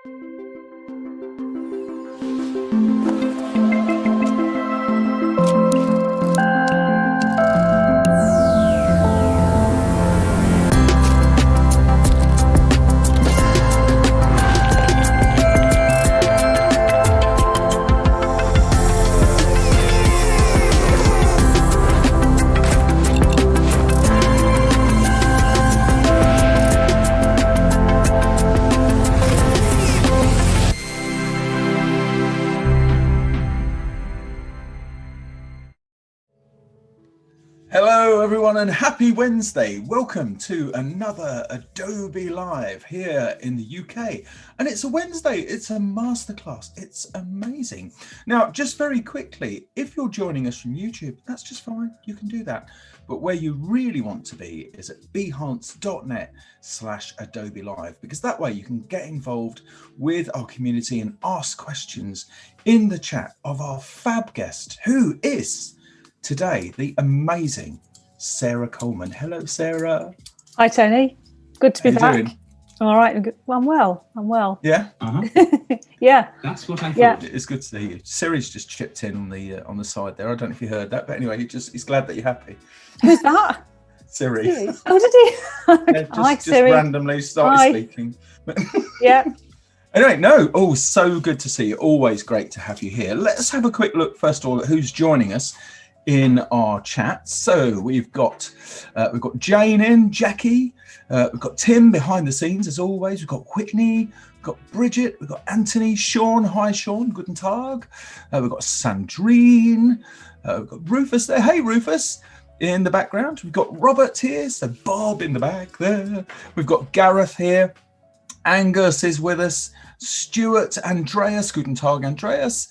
Hello everyone and happy Wednesday. Welcome to another Adobe Live here in the UK. And it's a Wednesday, it's a masterclass, it's amazing. Now, just very quickly, if you're joining us from YouTube, that's just fine, you can do that. But where you really want to be is at behance.net/Adobe Live, because that way you can get involved with our community and ask questions in the chat of our fab guest, who is today the amazing Sarah Coleman. Hello, Sarah. Hi, Tony. Good to be back. Doing? I'm all right. Well, I'm well. Yeah. Yeah. That's what I thought. Yeah. It's good to see you. Siri's just chipped in on the side there. I don't know if you heard that, but anyway, he's glad that you're happy. Who's that? Siri. Oh, did he? Yeah, Hi, just Siri. randomly started Hi. speaking. Yeah. Anyway, no. Oh, so good to see you. Always great to have you here. Let's have a quick look first of all at who's joining us in our chat. So we've got Jane in, Jackie, we've got Tim behind the scenes as always, we've got Whitney, we've got Bridget, we've got Anthony, Sean, hi Sean, guten Tag, we've got Sandrine, we've got Rufus there, hey Rufus, in the background, we've got Robert here, so Bob in the back there, we've got Gareth here, Angus is with us, Stuart, Andreas, guten Tag Andreas,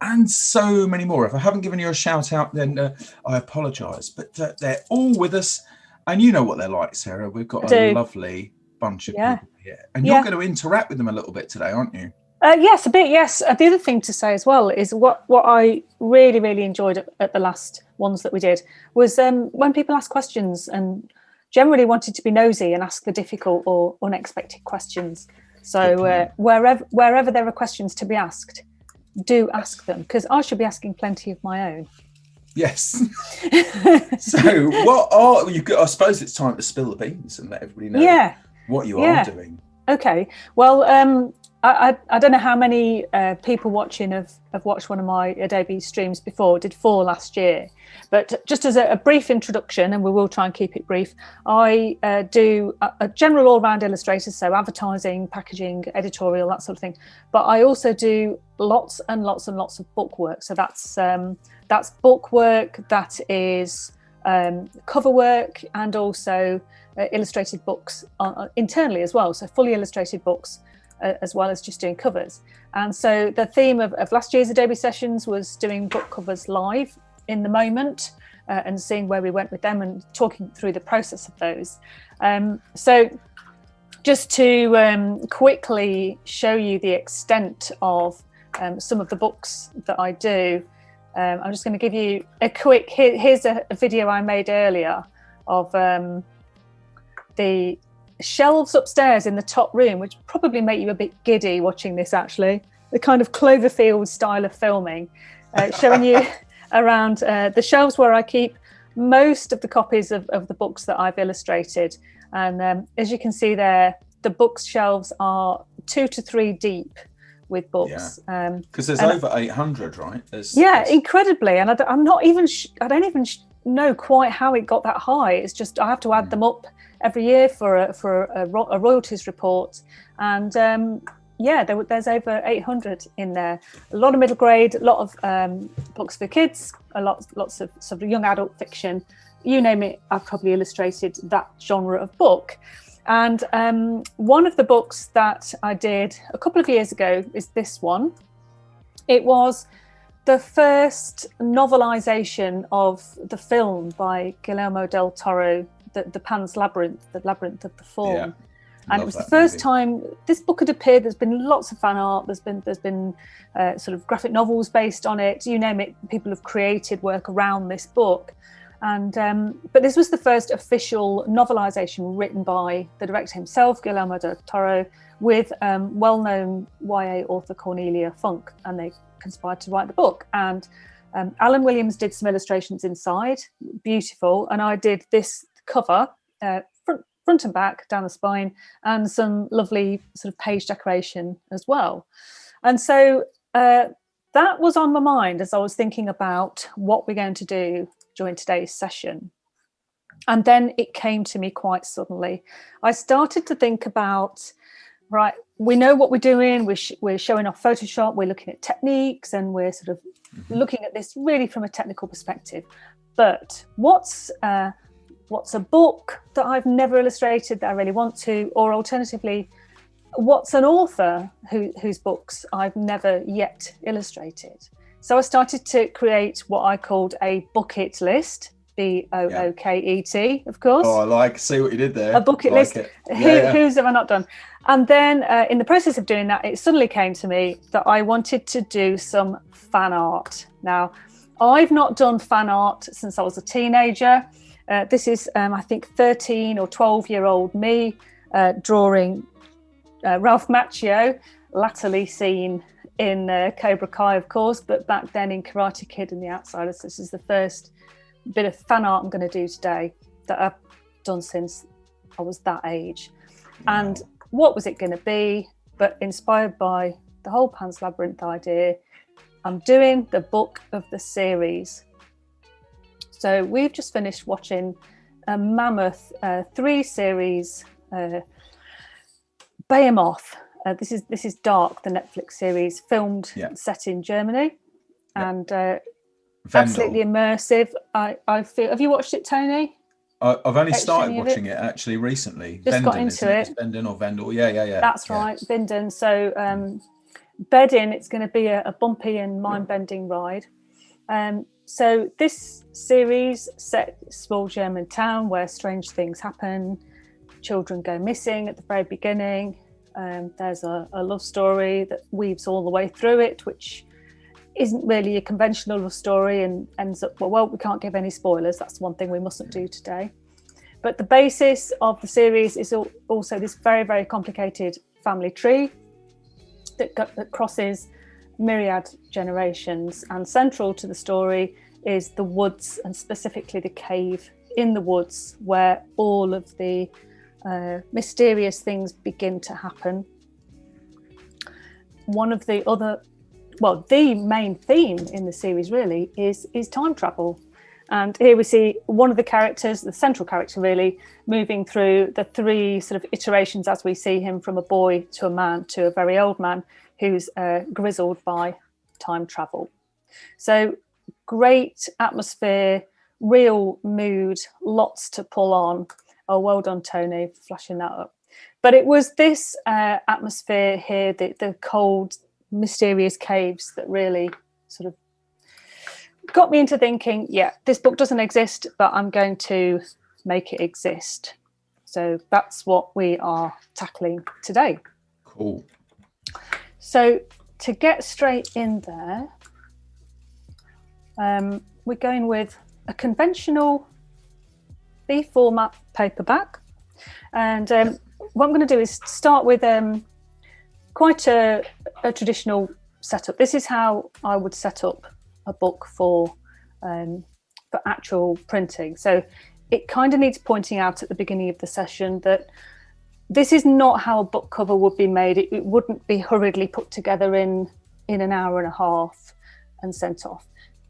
and so many more. If I haven't given you a shout out, then I apologise. But they're all with us, and you know what they're like, Sarah. We've got a lovely bunch of people here, and you're going to interact with them a little bit today, aren't you? Yes, a bit. Yes. The other thing to say as well is what I really enjoyed at the last ones that we did was when people ask questions and generally wanted to be nosy and ask the difficult or unexpected questions. So wherever there are questions to be asked, do ask them, because I should be asking plenty of my own. Yes. So what are you? I suppose it's time to spill the beans and let everybody know what you are doing. Okay. Well, I don't know how many people watching have watched one of my Adobe streams before. I did 4 last year. But just as a brief introduction, and we will try and keep it brief, I do a general all-round illustrator, so advertising, packaging, editorial, that sort of thing. But I also do lots and lots of book work. So that's book work, that is cover work, and also illustrated books internally as well. So fully illustrated books, as well as just doing covers. And so the theme of last year's Adobe sessions was doing book covers live in the moment and seeing where we went with them and talking through the process of those. So just to quickly show you the extent of some of the books that I do, I'm just going to give you a quick, here's a video I made earlier of the shelves upstairs in the top room, which probably make you a bit giddy watching this actually, the kind of Cloverfield style of filming, showing you around the shelves where I keep most of the copies of the books that I've illustrated. And as you can see there, the bookshelves are 2 to 3 deep with books. Because there's over 800, right? There's incredibly. And I don't even know quite how it got that high. It's just I have to add them up every year for a royalties report. And there's over 800 in there. A lot of middle grade, a lot of books for kids, lots of sort of young adult fiction. You name it, I've probably illustrated that genre of book. And one of the books that I did a couple of years ago is this one. It was the first novelization of the film by Guillermo del Toro, the Pan's Labyrinth, the Labyrinth of the Faun. Yeah. And it was the first time this book had appeared. There's been lots of fan art. There's been sort of graphic novels based on it. You name it, people have created work around this book. And but this was the first official novelisation written by the director himself, Guillermo del Toro, with well-known YA author Cornelia Funk, and they conspired to write the book. And Alan Williams did some illustrations inside, beautiful, and I did this cover, front and back, down the spine, and some lovely sort of page decoration as well. And so that was on my mind as I was thinking about what we're going to do during today's session. And then it came to me quite suddenly. I started to think about, right, we know what we're doing, we're showing off Photoshop, we're looking at techniques, and we're sort of looking at this really from a technical perspective. But what's a book that I've never illustrated that I really want to, or alternatively, what's an author whose books I've never yet illustrated? So I started to create what I called a bucket list, BOOKET, of course. Oh, see what you did there. A bucket list. Whose have I not done? And then in the process of doing that, it suddenly came to me that I wanted to do some fan art. Now, I've not done fan art since I was a teenager. This is, I think, 13 or 12-year-old me drawing Ralph Macchio, latterly seen in Cobra Kai, of course, but back then in Karate Kid and The Outsiders. This is the first bit of fan art I'm going to do today that I've done since I was that age. Wow. And what was it going to be? But inspired by the whole Pan's Labyrinth idea, I'm doing the book of the series. So we've just finished watching a mammoth 3-series Behemoth. This is Dark, the Netflix series, filmed set in Germany, and absolutely immersive. I feel. Have you watched it, Tony? I've only started watching it actually recently. Just got into it. Vendon or Vendel? Yeah. That's right, Vendon. So bed in. It's going to be a bumpy and mind-bending ride. So this series set a small German town where strange things happen. Children go missing at the very beginning. There's a love story that weaves all the way through it, which isn't really a conventional love story and ends up, well, we can't give any spoilers. That's one thing we mustn't do today. But the basis of the series is also this very, very complicated family tree that crosses myriad generations. And central to the story is the woods, and specifically the cave in the woods where all of the mysterious things begin to happen. One of the other, the main theme in the series really is time travel. And here we see one of the characters, the central character really, moving through the 3 sort of iterations as we see him from a boy to a man to a very old man who's grizzled by time travel. So great atmosphere, real mood, lots to pull on. Oh, well done, Tony, for flashing that up. But it was this atmosphere here, the cold, mysterious caves that really sort of got me into thinking, this book doesn't exist, but I'm going to make it exist. So that's what we are tackling today. Cool. So to get straight in there, we're going with a conventional B format paperback, and what I'm going to do is start with quite a traditional setup. This is how I would set up a book for actual printing. So it kind of needs pointing out at the beginning of the session that this is not how a book cover would be made. It wouldn't be hurriedly put together in an hour and a half and sent off.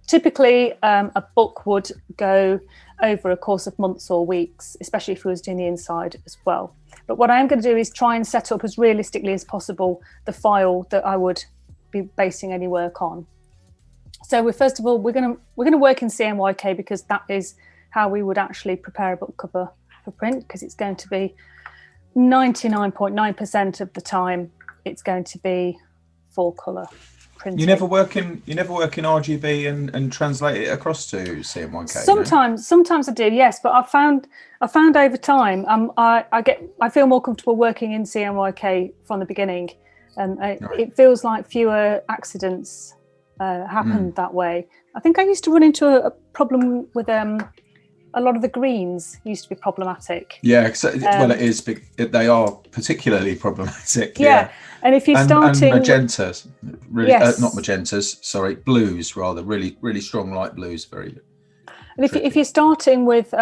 Typically, a book would go over a course of months or weeks, especially if we was doing the inside as well. But what I am going to do is try and set up as realistically as possible the file that I would be basing any work on. So first of all, we're going to work in CMYK because that is how we would actually prepare a book cover for print, because it's going to be 99.9% of the time it's going to be full colour. Printing. You never work in RGB and translate it across to CMYK? Sometimes I do, yes, but I found over time I feel more comfortable working in CMYK from the beginning, and it feels like fewer accidents happen that way. I think I used to run into a problem with a lot of the greens used to be problematic. Yeah, well, it is. They are particularly problematic. Yeah, and if you're and starting magentas, really, yes, not magentas. Sorry, blues rather. Really, really strong light blues. Very. And if you're starting with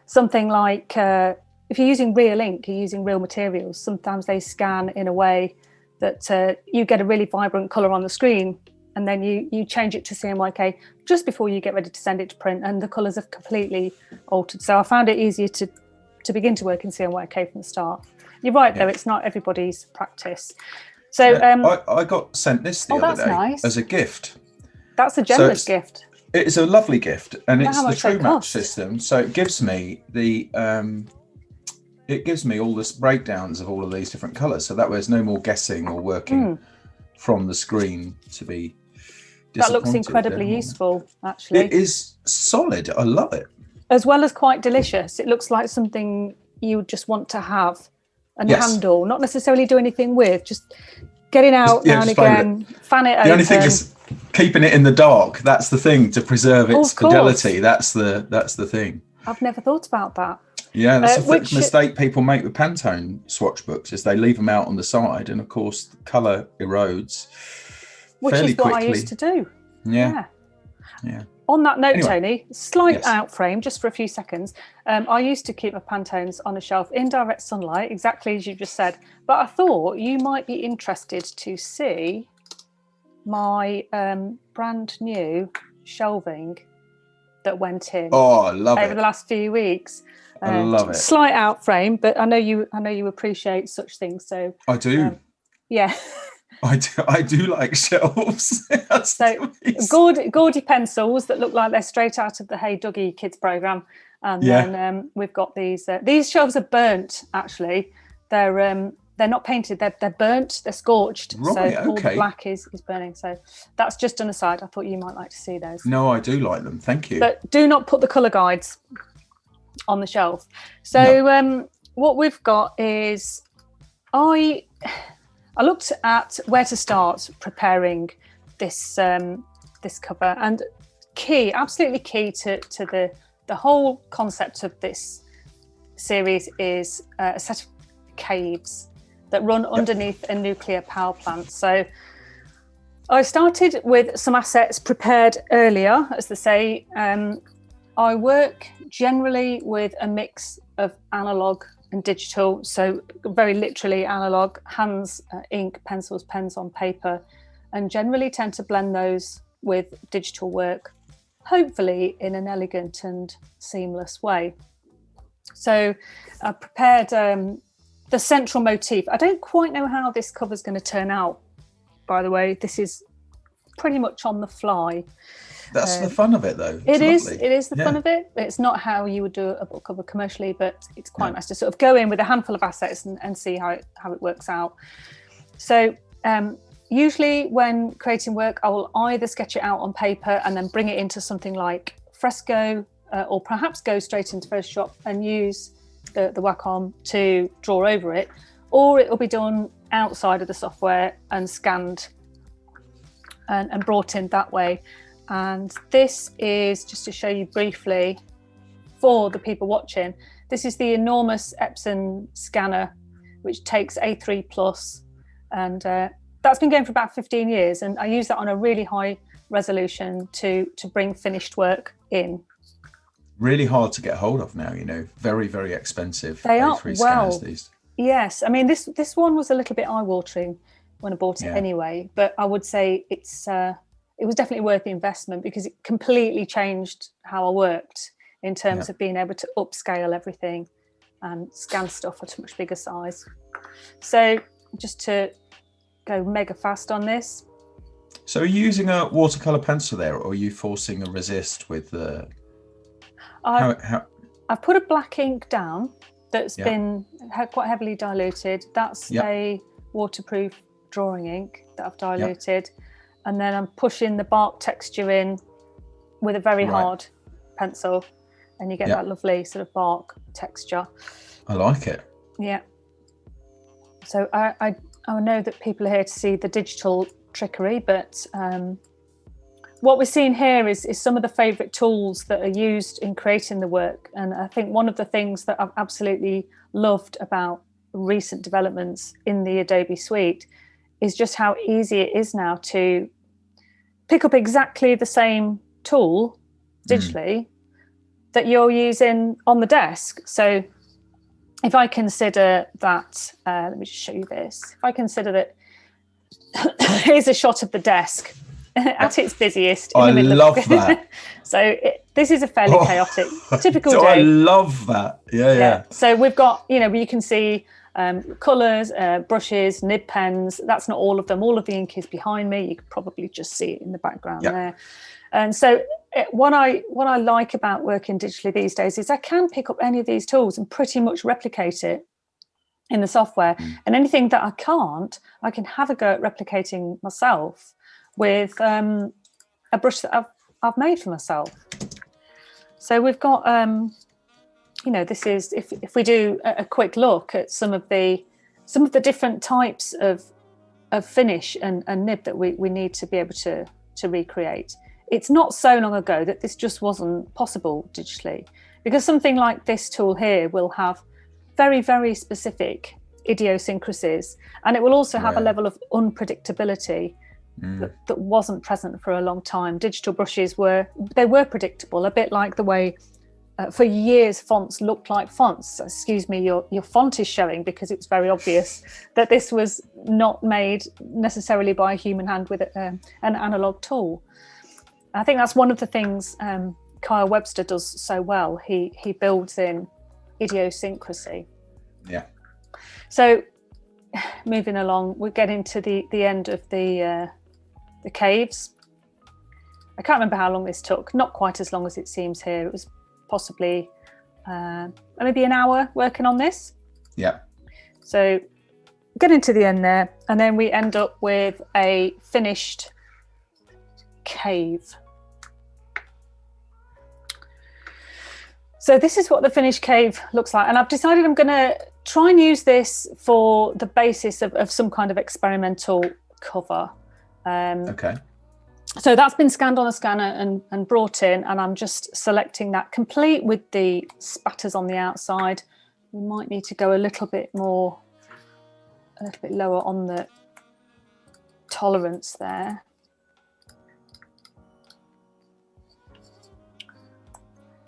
something like if you're using real ink, you're using real materials. Sometimes they scan in a way that you get a really vibrant colour on the screen, and then you change it to CMYK just before you get ready to send it to print, and the colours have completely altered. So I found it easier to begin to work in CMYK from the start. You're right, though, it's not everybody's practice. So I got sent this the other day nice. as a gift. That's a generous gift. It's a lovely gift, and it's the True Match system. So it gives me all this breakdowns of all of these different colours. So that way there's no more guessing or working from the screen to be disappointed. That looks incredibly useful, actually. It is solid. I love it. As well as quite delicious. It looks like something you just want to have and handle, not necessarily do anything with, just getting out now and again, fan it open. The only thing is keeping it in the dark. That's the thing, to preserve its fidelity. That's the thing. I've never thought about that. Yeah, that's a mistake people make with Pantone swatch books, is they leave them out on the side, and of course the colour erodes fairly quickly. Which is what I used to do. Yeah. On that note, Tony, slight out frame just for a few seconds. I used to keep my Pantones on a shelf in direct sunlight, exactly as you just said. But I thought you might be interested to see my brand new shelving that went in. Oh, I love it. Over the last few weeks. I love it. Slight out frame, but I know you appreciate such things. So I do. Yeah. I do like shelves. So gaudy pencils that look like they're straight out of the Hey Dougie kids program, and then we've got these shelves are burnt. Actually, they're not painted. They're burnt. They're scorched. Right, so all the black is burning. So that's just an aside. I thought you might like to see those. No, I do like them. Thank you. But do not put the colour guides on the shelf. So what we've got is I looked at where to start preparing this this cover, and absolutely key to the whole concept of this series is a set of caves that run underneath a nuclear power plant. So I started with some assets prepared earlier, as they say. I work generally with a mix of analog and digital, so very literally analog, hands, ink, pencils, pens on paper, and generally tend to blend those with digital work, hopefully in an elegant and seamless way. So I prepared the central motif. I don't quite know how this cover is going to turn out, by the way. This is pretty much on the fly. That's the fun of it, though. It is the fun of it. It's not how you would do a book cover commercially, but it's quite nice to sort of go in with a handful of assets and see how it works out. So usually when creating work, I will either sketch it out on paper and then bring it into something like fresco, or perhaps go straight into Photoshop and use the Wacom to draw over it, or it will be done outside of the software and scanned and brought in that way. And this is, just to show you briefly for the people watching, this is the enormous Epson scanner, which takes A3 plus, and that's been going for about 15 years. And I use that on a really high resolution to bring finished work in. Really hard to get hold of now, very, very expensive. They are, A3 scanners these. Yes. I mean, this one was a little bit eye-watering when I bought it anyway, but I would say it was definitely worth the investment because it completely changed how I worked in terms of being able to upscale everything and scan stuff at a much bigger size. So just to go mega fast on this. So are you using a watercolour pencil there, or are you forcing a resist with the... I've put a black ink down that's been quite heavily diluted. That's a waterproof drawing ink that I've diluted. And then I'm pushing the bark texture in with a very hard pencil, and you get that lovely sort of bark texture. I like it. Yeah. So I know that people are here to see the digital trickery, but what we're seeing here is some of the favourite tools that are used in creating the work. And I think one of the things that I've absolutely loved about recent developments in the Adobe suite is just how easy it is now to pick up exactly the same tool digitally that you're using on the desk. So if I consider that, let me just show you this. If I consider that, here's a shot of the desk at its busiest. In the middle love that. So this is a fairly chaotic, typical day. I love that. Yeah. So we've got, you can see colours, brushes, nib pens. That's not all of them. All of the ink is behind me. You could probably just see it in the background there. And so what I like about working digitally these days is I can pick up any of these tools and pretty much replicate it in the software. And anything that I can't, I can have a go at replicating myself with a brush that I've made for myself. So we've got, this is, if we do a quick look at some of the different types of finish and nib that we need to be able to recreate. It's not so long ago that this just wasn't possible digitally, because something like this tool here will have very, very specific idiosyncrasies, and it will also have a level of unpredictability that wasn't present for a long time. Digital brushes were predictable, a bit like the way for years fonts looked like fonts. Excuse me, your font is showing because it's very obvious that this was not made necessarily by a human hand with an analog tool. I think that's one of the things Kyle Webster does so well. He builds in idiosyncrasy. Yeah. So moving along, we're getting to the end of the caves. I can't remember how long this took. Not quite as long as it seems here. It was possibly maybe an hour working on this. Yeah. So getting to the end there, and then we end up with a finished cave. So this is what the finished cave looks like, and I've decided I'm going to try and use this for the basis of some kind of experimental cover. Okay. So that's been scanned on a scanner and brought in, and I'm just selecting that complete with the spatters on the outside. We might need to go a little bit lower on the tolerance there.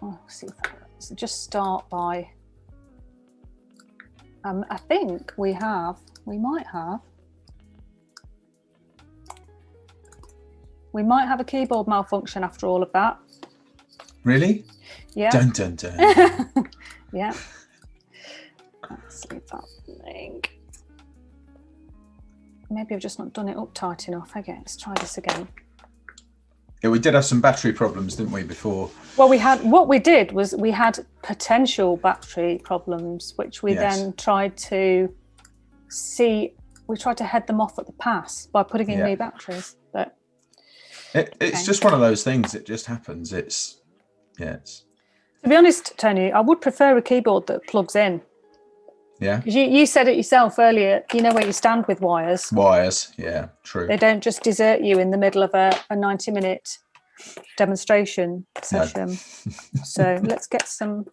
Oh, see if that works. So just start by, I think we might have a keyboard malfunction after all of that. Really? Yeah. Dun, dun, dun. Yeah. Let's leave that link. Maybe I've just not done it up tight enough. Okay, let's try this again. Yeah, we did have some battery problems, didn't we, before? Well, we had potential battery problems, which we then tried to see. We tried to head them off at the pass by putting in new batteries, but it's just one of those things. It just happens. To be honest, Tony, I would prefer a keyboard that plugs in. Yeah. Because you said it yourself earlier. You know where you stand with wires. Wires, yeah, true. They don't just desert you in the middle of a 90-minute demonstration session. No. So let's get some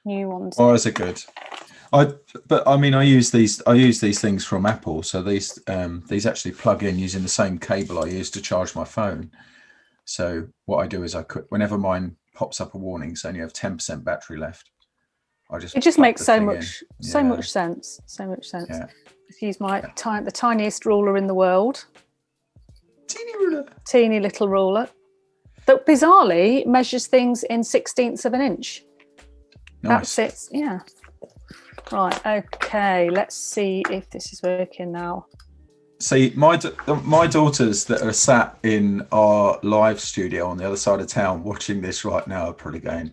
new ones. Wires are good. I use these things from Apple. So these actually plug in using the same cable I use to charge my phone. So what I do is whenever mine pops up a warning saying you have 10% battery left, it just makes so much sense. Yeah. Let's use the tiniest ruler in the world. Teeny little ruler that bizarrely measures things in 1/16 of an inch. Nice. That's it. Yeah. Right. Okay. Let's see if this is working now. See, my daughters that are sat in our live studio on the other side of town watching this right now are probably going,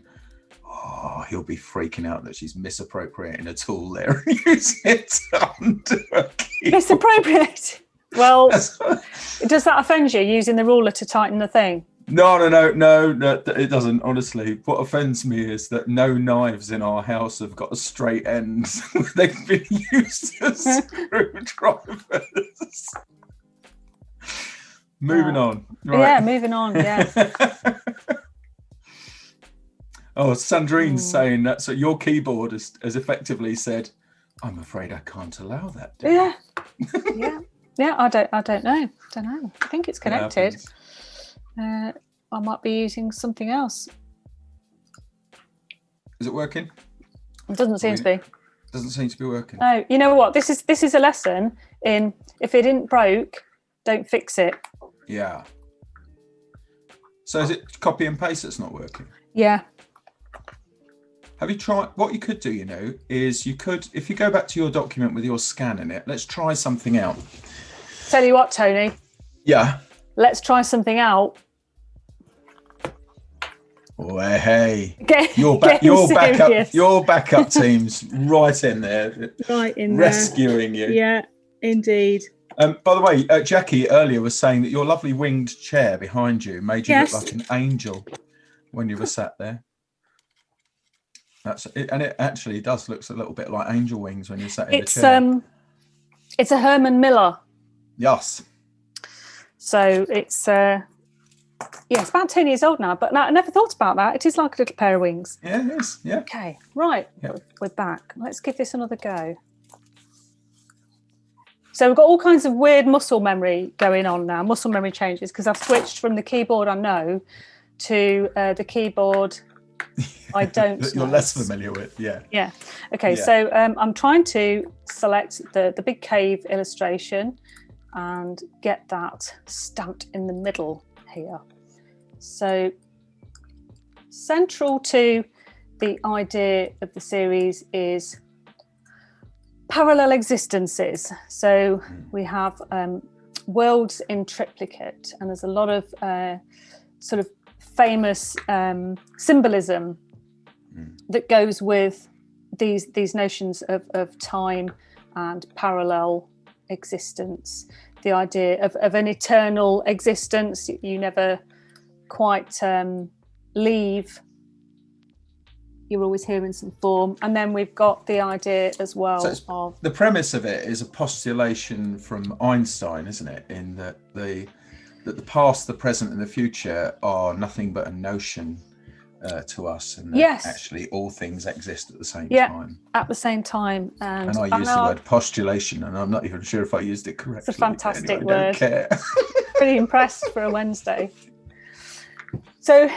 "Oh, he'll be freaking out that she's misappropriating a tool there and using it to undo a keyboard." Misappropriate? Well, does that offend you, using the ruler to tighten the thing? No, it doesn't, honestly. What offends me is that no knives in our house have got a straight end. They've been used as screwdrivers. Moving on. Right. Yeah, moving on. Yeah. Oh, Sandrine's saying that. So your keyboard has effectively said, "I'm afraid I can't allow that." Yeah. Yeah. I don't know. I think it's connected. I might be using something else. Is it working? It doesn't seem to be. Doesn't seem to be working. No. You know what? This is a lesson in if it isn't broke, don't fix it. Yeah. So is it copy and paste that's not working? Yeah. Have you tried? What you could do, is you could, if you go back to your document with your scan in it, let's try something out. Tell you what, Tony. Yeah. Let's try something out. Oh, hey. Your backup team's right in there. Right in rescuing you. Yeah, indeed. By the way, Jackie earlier was saying that your lovely winged chair behind you made you look like an angel when you were sat there. That's it, and it actually does looks a little bit like angel wings when you're sat in the chair. It's a Herman Miller. Yes. So it's it's about 10 years old now, but I never thought about that. It is like a little pair of wings. Yeah, it is. Yeah. Okay, right. Yep. We're back. Let's give this another go. So we've got all kinds of weird muscle memory going on now, muscle memory changes, because I've switched from the keyboard I know to the keyboard I don't know. You're less familiar with, yeah. Yeah. Okay, so I'm trying to select the big cave illustration and get that stamped in the middle here. So central to the idea of the series is parallel existences. So we have worlds in triplicate, and there's a lot of sort of famous symbolism that goes with these notions of time and parallel existence. The idea of an eternal existence, you never quite leave. You're always here in some form. And then we've got the idea as well of... The premise of it is a postulation from Einstein, isn't it? In that the past, the present and the future are nothing but a notion to us, and that actually all things exist at the same time. At the same time. And I used the word postulation, and I'm not even sure if I used it correctly. It's a fantastic anyway, word. I don't care. Pretty impressed for a Wednesday. So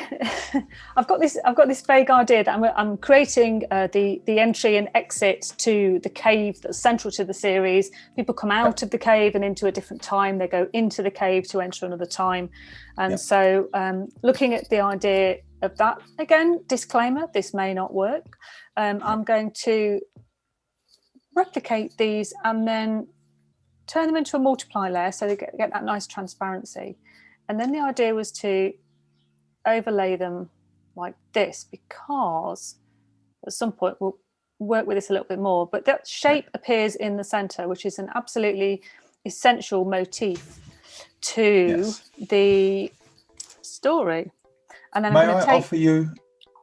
I've got this vague idea that I'm creating the entry and exit to the cave that's central to the series. People come out of the cave and into a different time. They go into the cave to enter another time. And so looking at the idea of that, again, disclaimer, this may not work. I'm going to replicate these and then turn them into a multiply layer so they get that nice transparency. And then the idea was to overlay them like this, because at some point we'll work with this a little bit more, but that shape appears in the center, which is an absolutely essential motif to the story. And then may I offer you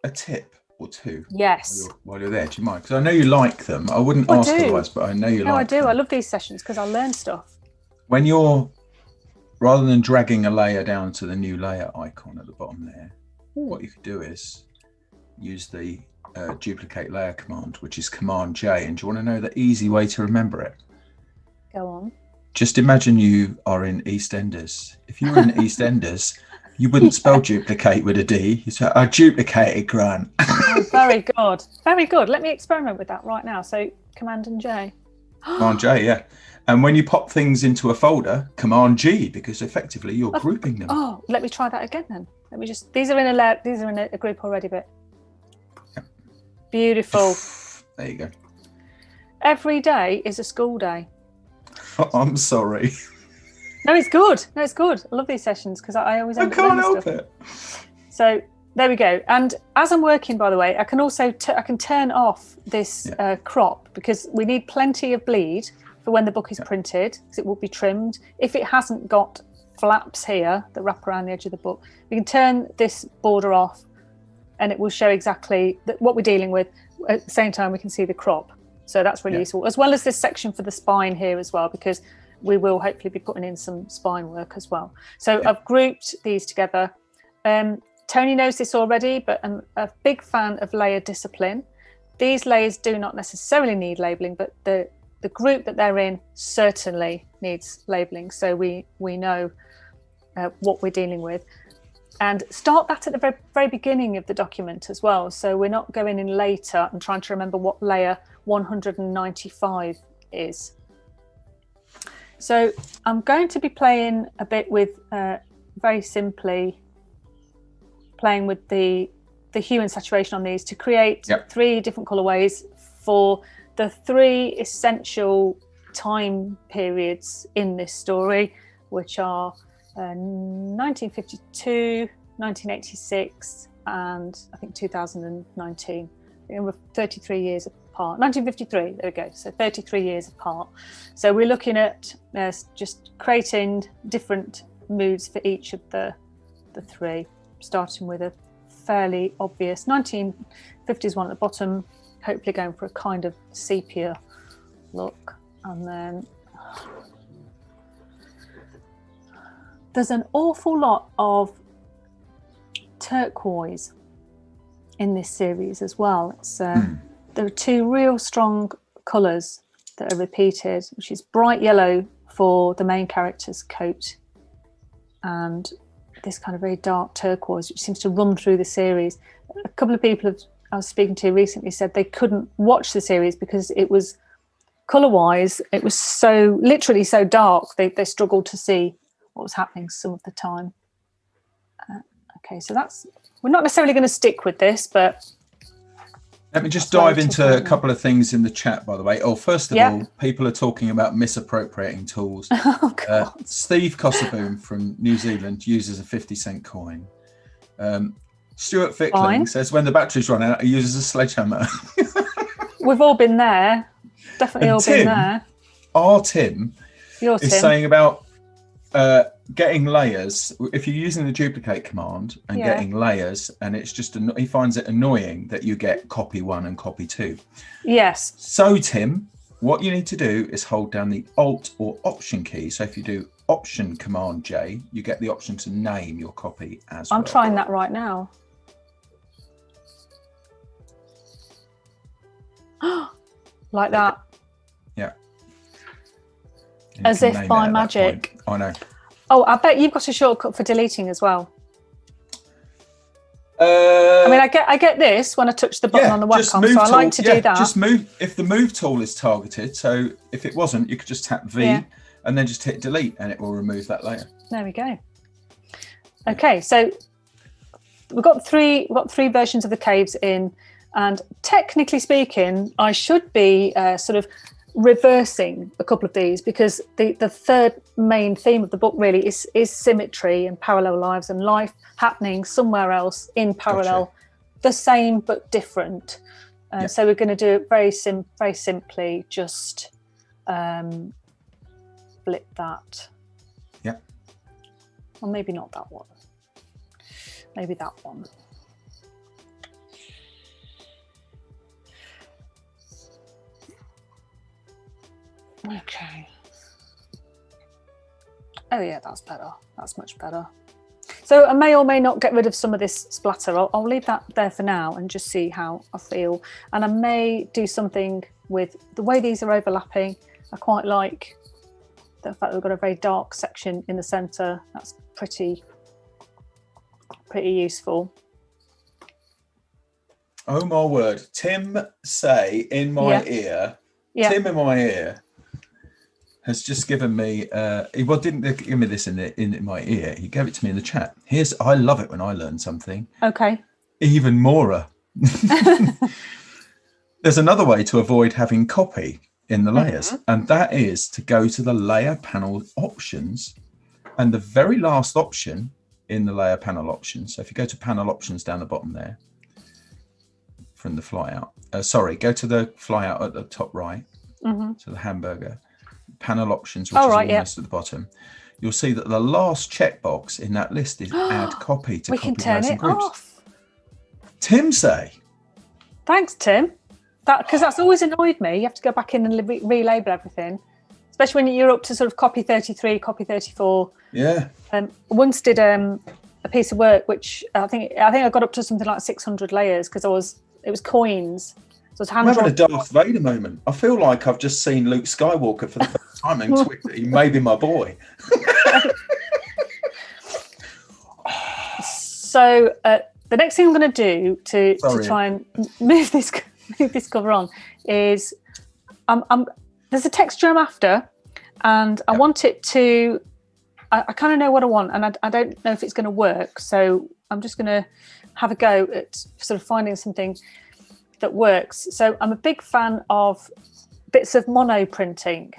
a tip or two? Yes. While you're there, do you mind? Because I know you like them. I wouldn't ask otherwise, but I know you like them. No, I do. I love these sessions because I learn stuff. When you're, rather than dragging a layer down to the new layer icon at the bottom there, what you could do is use the duplicate layer command, which is Command J. And do you want to know the easy way to remember it? Go on. Just imagine you are in EastEnders. If you were in EastEnders, you wouldn't spell duplicate with a D. You say, I duplicated Grant. Oh, very good. Very good. Let me experiment with that right now. So Command and J. Command J, yeah. And when you pop things into a folder, Command G, because effectively you're grouping them. Oh, let me try that again then. Let me just, these are in a group already, but beautiful. There you go. Every day is a school day. Oh, I'm sorry. No, it's good. No, it's good. I love these sessions because I always end up can't help stuff. it. So there we go. And as I'm working, by the way, I can also I can turn off this crop, because we need plenty of bleed for when the book is printed, because it will be trimmed. If it hasn't got flaps here that wrap around the edge of the book, we can turn this border off and it will show exactly what we're dealing with. At the same time, we can see the crop. So that's really useful, as well as this section for the spine here as well, because we will hopefully be putting in some spine work as well. So I've grouped these together. Tony knows this already, but I'm a big fan of layer discipline. These layers do not necessarily need labeling, but the group that they're in certainly needs labeling, so we know what we're dealing with. And start that at the very, very beginning of the document as well, so we're not going in later and trying to remember what layer 195 is. So I'm going to be playing a bit with, very simply playing with the hue and saturation on these to create 3 different colorways for the 3 essential time periods in this story, which are 1952, 1986, and I think 2019. We're 33 years apart. 1953, there we go. So 33 years apart. So we're looking at just creating different moods for each of the 3, starting with a fairly obvious 1950s one at the bottom, hopefully going for a kind of sepia look. And then there's an awful lot of turquoise in this series as well. It's there are 2 real strong colours that are repeated, which is bright yellow for the main character's coat and this kind of very dark turquoise, which seems to run through the series. A couple of people I was speaking to recently said they couldn't watch the series because it was colour-wise, it was so literally so dark. They struggled to see what was happening some of the time. Okay, so we're not necessarily going to stick with this, but let me just dive into a couple of things in the chat, by the way. First of all, people are talking about misappropriating tools. Steve Cossaboom from New Zealand uses a 50-cent coin. Stuart Fickling says when the batteries run out, he uses a sledgehammer. We've all been there. Definitely all been there. Our Tim is saying about getting layers. If you're using the duplicate command and getting layers, and it's just he finds it annoying that you get copy 1 and copy 2. Yes. So Tim, what you need to do is hold down the Alt or Option key. So if you do Option Command J, you get the option to name your copy as well. I'm trying that right now. Like that. Yeah. As if by magic. I know. Oh, I bet you've got a shortcut for deleting as well. I mean, I get this when I touch the button on the webcam, so I like to do that. Just move if the move tool is targeted. So if it wasn't, you could just tap V and then just hit delete, and it will remove that layer. There we go. Okay, so we've got three versions of the caves in, and technically speaking, I should be sort of reversing a couple of these, because the third main theme of the book really is symmetry and parallel lives and life happening somewhere else in parallel, the same but different. So we're going to do it very simply, just flip that. Yeah. Or maybe not that one. Maybe that one. Okay. Oh yeah, that's better. That's much better. So I may or may not get rid of some of this splatter. I'll leave that there for now and just see how I feel. And I may do something with the way these are overlapping. I quite like the fact that we've got a very dark section in the centre. That's pretty useful. Oh my word. Tim say in my ear. Yeah. Tim in my ear has just given me well, didn't give me this in my ear, he gave it to me in the chat. I love it when I learn something. Okay. Even more. There's another way to avoid having copy in the layers, and that is to go to the layer panel options, and the very last option in the layer panel options. So if you go to panel options down the bottom there from the flyout, go to the flyout at the top right, to the hamburger. Panel options, which is almost at the bottom, you'll see that the last checkbox in that list is add copy to copy place and groups. Off. Tim say. Thanks, Tim. Because that's always annoyed me. You have to go back in and relabel everything. especially when you're up to sort of copy 33, copy 34. Yeah. Once did a piece of work which I think I got up to something like 600 layers because it was coins. So I'm having a Darth Vader moment. I feel like I've just seen Luke Skywalker for the first time and he may be my boy. So the next thing I'm going to do to try and move this cover on is there's a texture I'm after, and I want it to. I kind of know what I want, and I don't know if it's going to work. So I'm just going to have a go at sort of finding something that works. So I'm a big fan of bits of mono printing.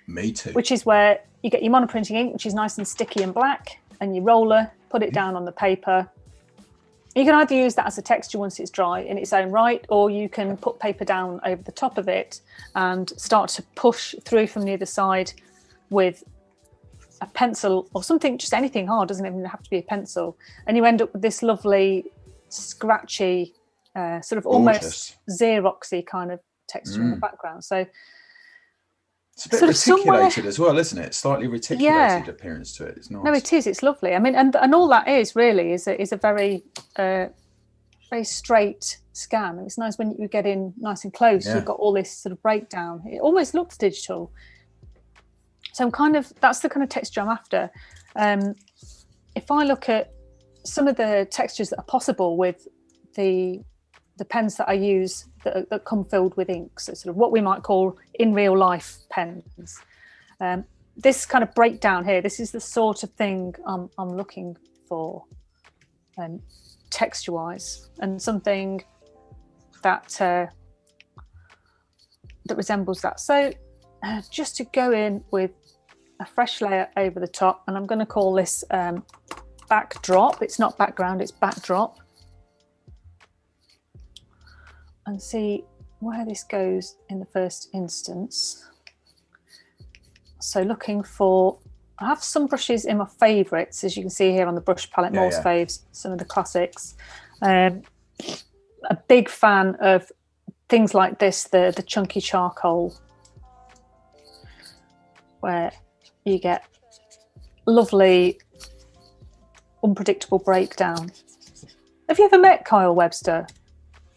Me too. Which is where you get your mono printing ink, which is nice and sticky and black, and your roller, put it down on the paper. You can either use that as a texture once it's dry in its own right, or you can put paper down over the top of it and start to push through from the other side with a pencil or something, just anything hard, doesn't even have to be a pencil. And you end up with this lovely, scratchy, sort of almost Xeroxy kind of texture in the background. So it's a bit reticulated as well, isn't it? Slightly reticulated appearance to it. It's nice. No, it is. It's lovely. I mean, and all that is really is a very very straight scan. And it's nice when you get in nice and close. You've got all this sort of breakdown. It almost looks digital. So that's the kind of texture I'm after. If I look at some of the textures that are possible with the pens that I use that come filled with ink, so sort of what we might call in real life pens. This kind of breakdown here, this is the sort of thing I'm looking for, texture-wise, and something that resembles that. So just to go in with a fresh layer over the top, and I'm going to call this backdrop. It's not background, it's backdrop. And see where this goes in the first instance. So looking for, I have some brushes in my favourites, as you can see here on the brush palette, Morse Faves, some of the classics. A big fan of things like this, the chunky charcoal, where you get lovely, unpredictable breakdown. Have you ever met Kyle Webster?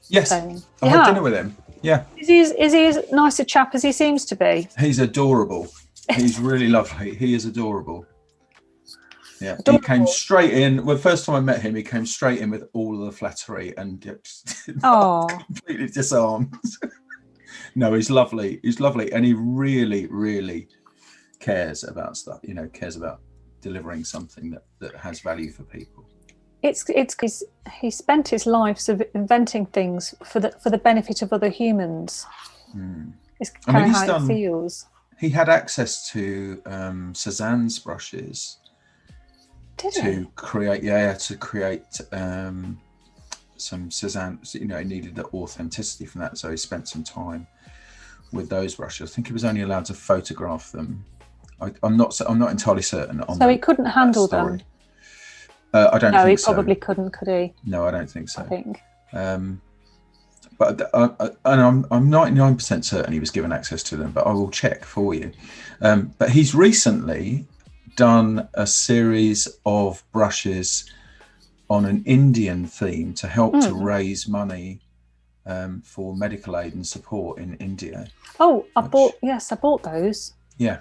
Yes, I had dinner with him. Yeah. Is he as nice a chap as he seems to be? He's adorable. He's really lovely. He is adorable. Yeah. Adorable. He came straight in. Well, the first time I met him, he came straight in with all of the flattery and completely disarmed. No, he's lovely. He's lovely. And he really, really cares about stuff, cares about delivering something that has value for people. He spent his life sort of inventing things for the benefit of other humans. It's kind of how it feels. He had access to Cézanne's brushes to create some Cézanne. He needed the authenticity from that, so he spent some time with those brushes. I think he was only allowed to photograph them. I'm not entirely certain. So he couldn't handle them. I don't think so. No, he probably couldn't, could he? No, I don't think so. I think. But I'm 99% certain he was given access to them, but I will check for you. But he's recently done a series of brushes on an Indian theme to help to raise money for medical aid and support in India. Oh, I bought those. Yeah.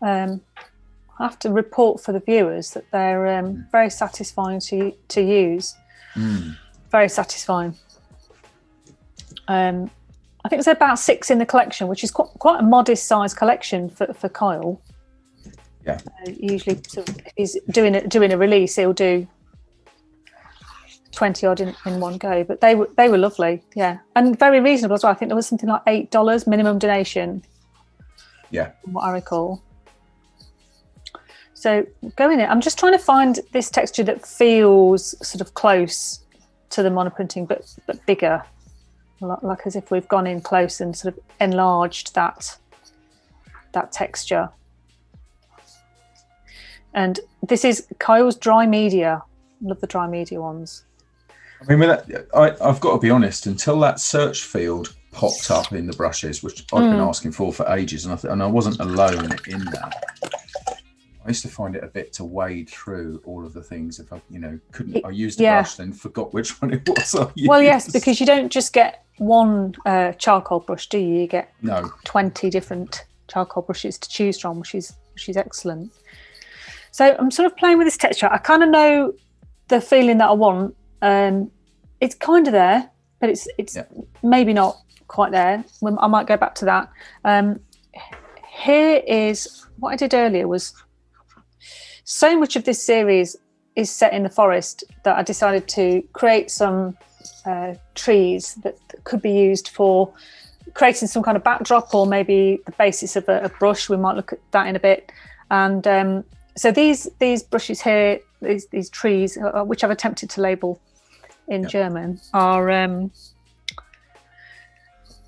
I have to report for the viewers that they're very satisfying to use. Very satisfying. I think there's about 6 in the collection, which is quite a modest size collection for Kyle. Yeah. Usually, if he's doing a release, he'll do 20 odd in one go. But they were lovely, yeah, and very reasonable as well. I think there was something like $8 minimum donation. Yeah. From what I recall. So going in, I'm just trying to find this texture that feels sort of close to the monoprinting, but bigger, like as if we've gone in close and sort of enlarged that texture. And this is Kyle's dry media. Love the dry media ones. I mean, I've got to be honest. Until that search field popped up in the brushes, which I've been asking for ages, and I wasn't alone in that. I used to find it a bit to wade through all of the things if I, couldn't. I used a brush, then forgot which one it was I used. Well, yes, because you don't just get one charcoal brush, do you? You get 20 different charcoal brushes to choose from, which is excellent. So I'm sort of playing with this texture. I kind of know the feeling that I want. It's kind of there, but it's maybe not quite there. I might go back to that. Here is what I did earlier. Was so much of this series is set in the forest that I decided to create some trees that could be used for creating some kind of backdrop, or maybe the basis of a brush. We might look at that in a bit. And so these brushes here, these trees, which I've attempted to label in German, are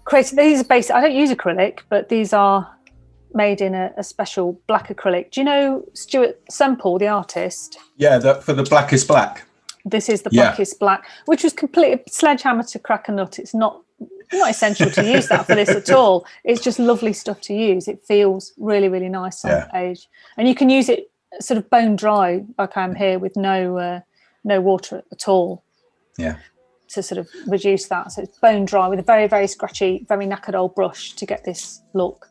created. These are basic. I don't use acrylic, but these are made in a special black acrylic. Do you know Stuart Semple, the artist? Yeah, for the blackest black. This is the blackest black, which was completely sledgehammer to crack a nut. It's not essential to use that for this at all. It's just lovely stuff to use. It feels really, really nice on the page, and you can use it sort of bone dry, like I'm here, with no water at all. Yeah. To sort of reduce that, so it's bone dry with a very, very scratchy, very knackered old brush to get this look.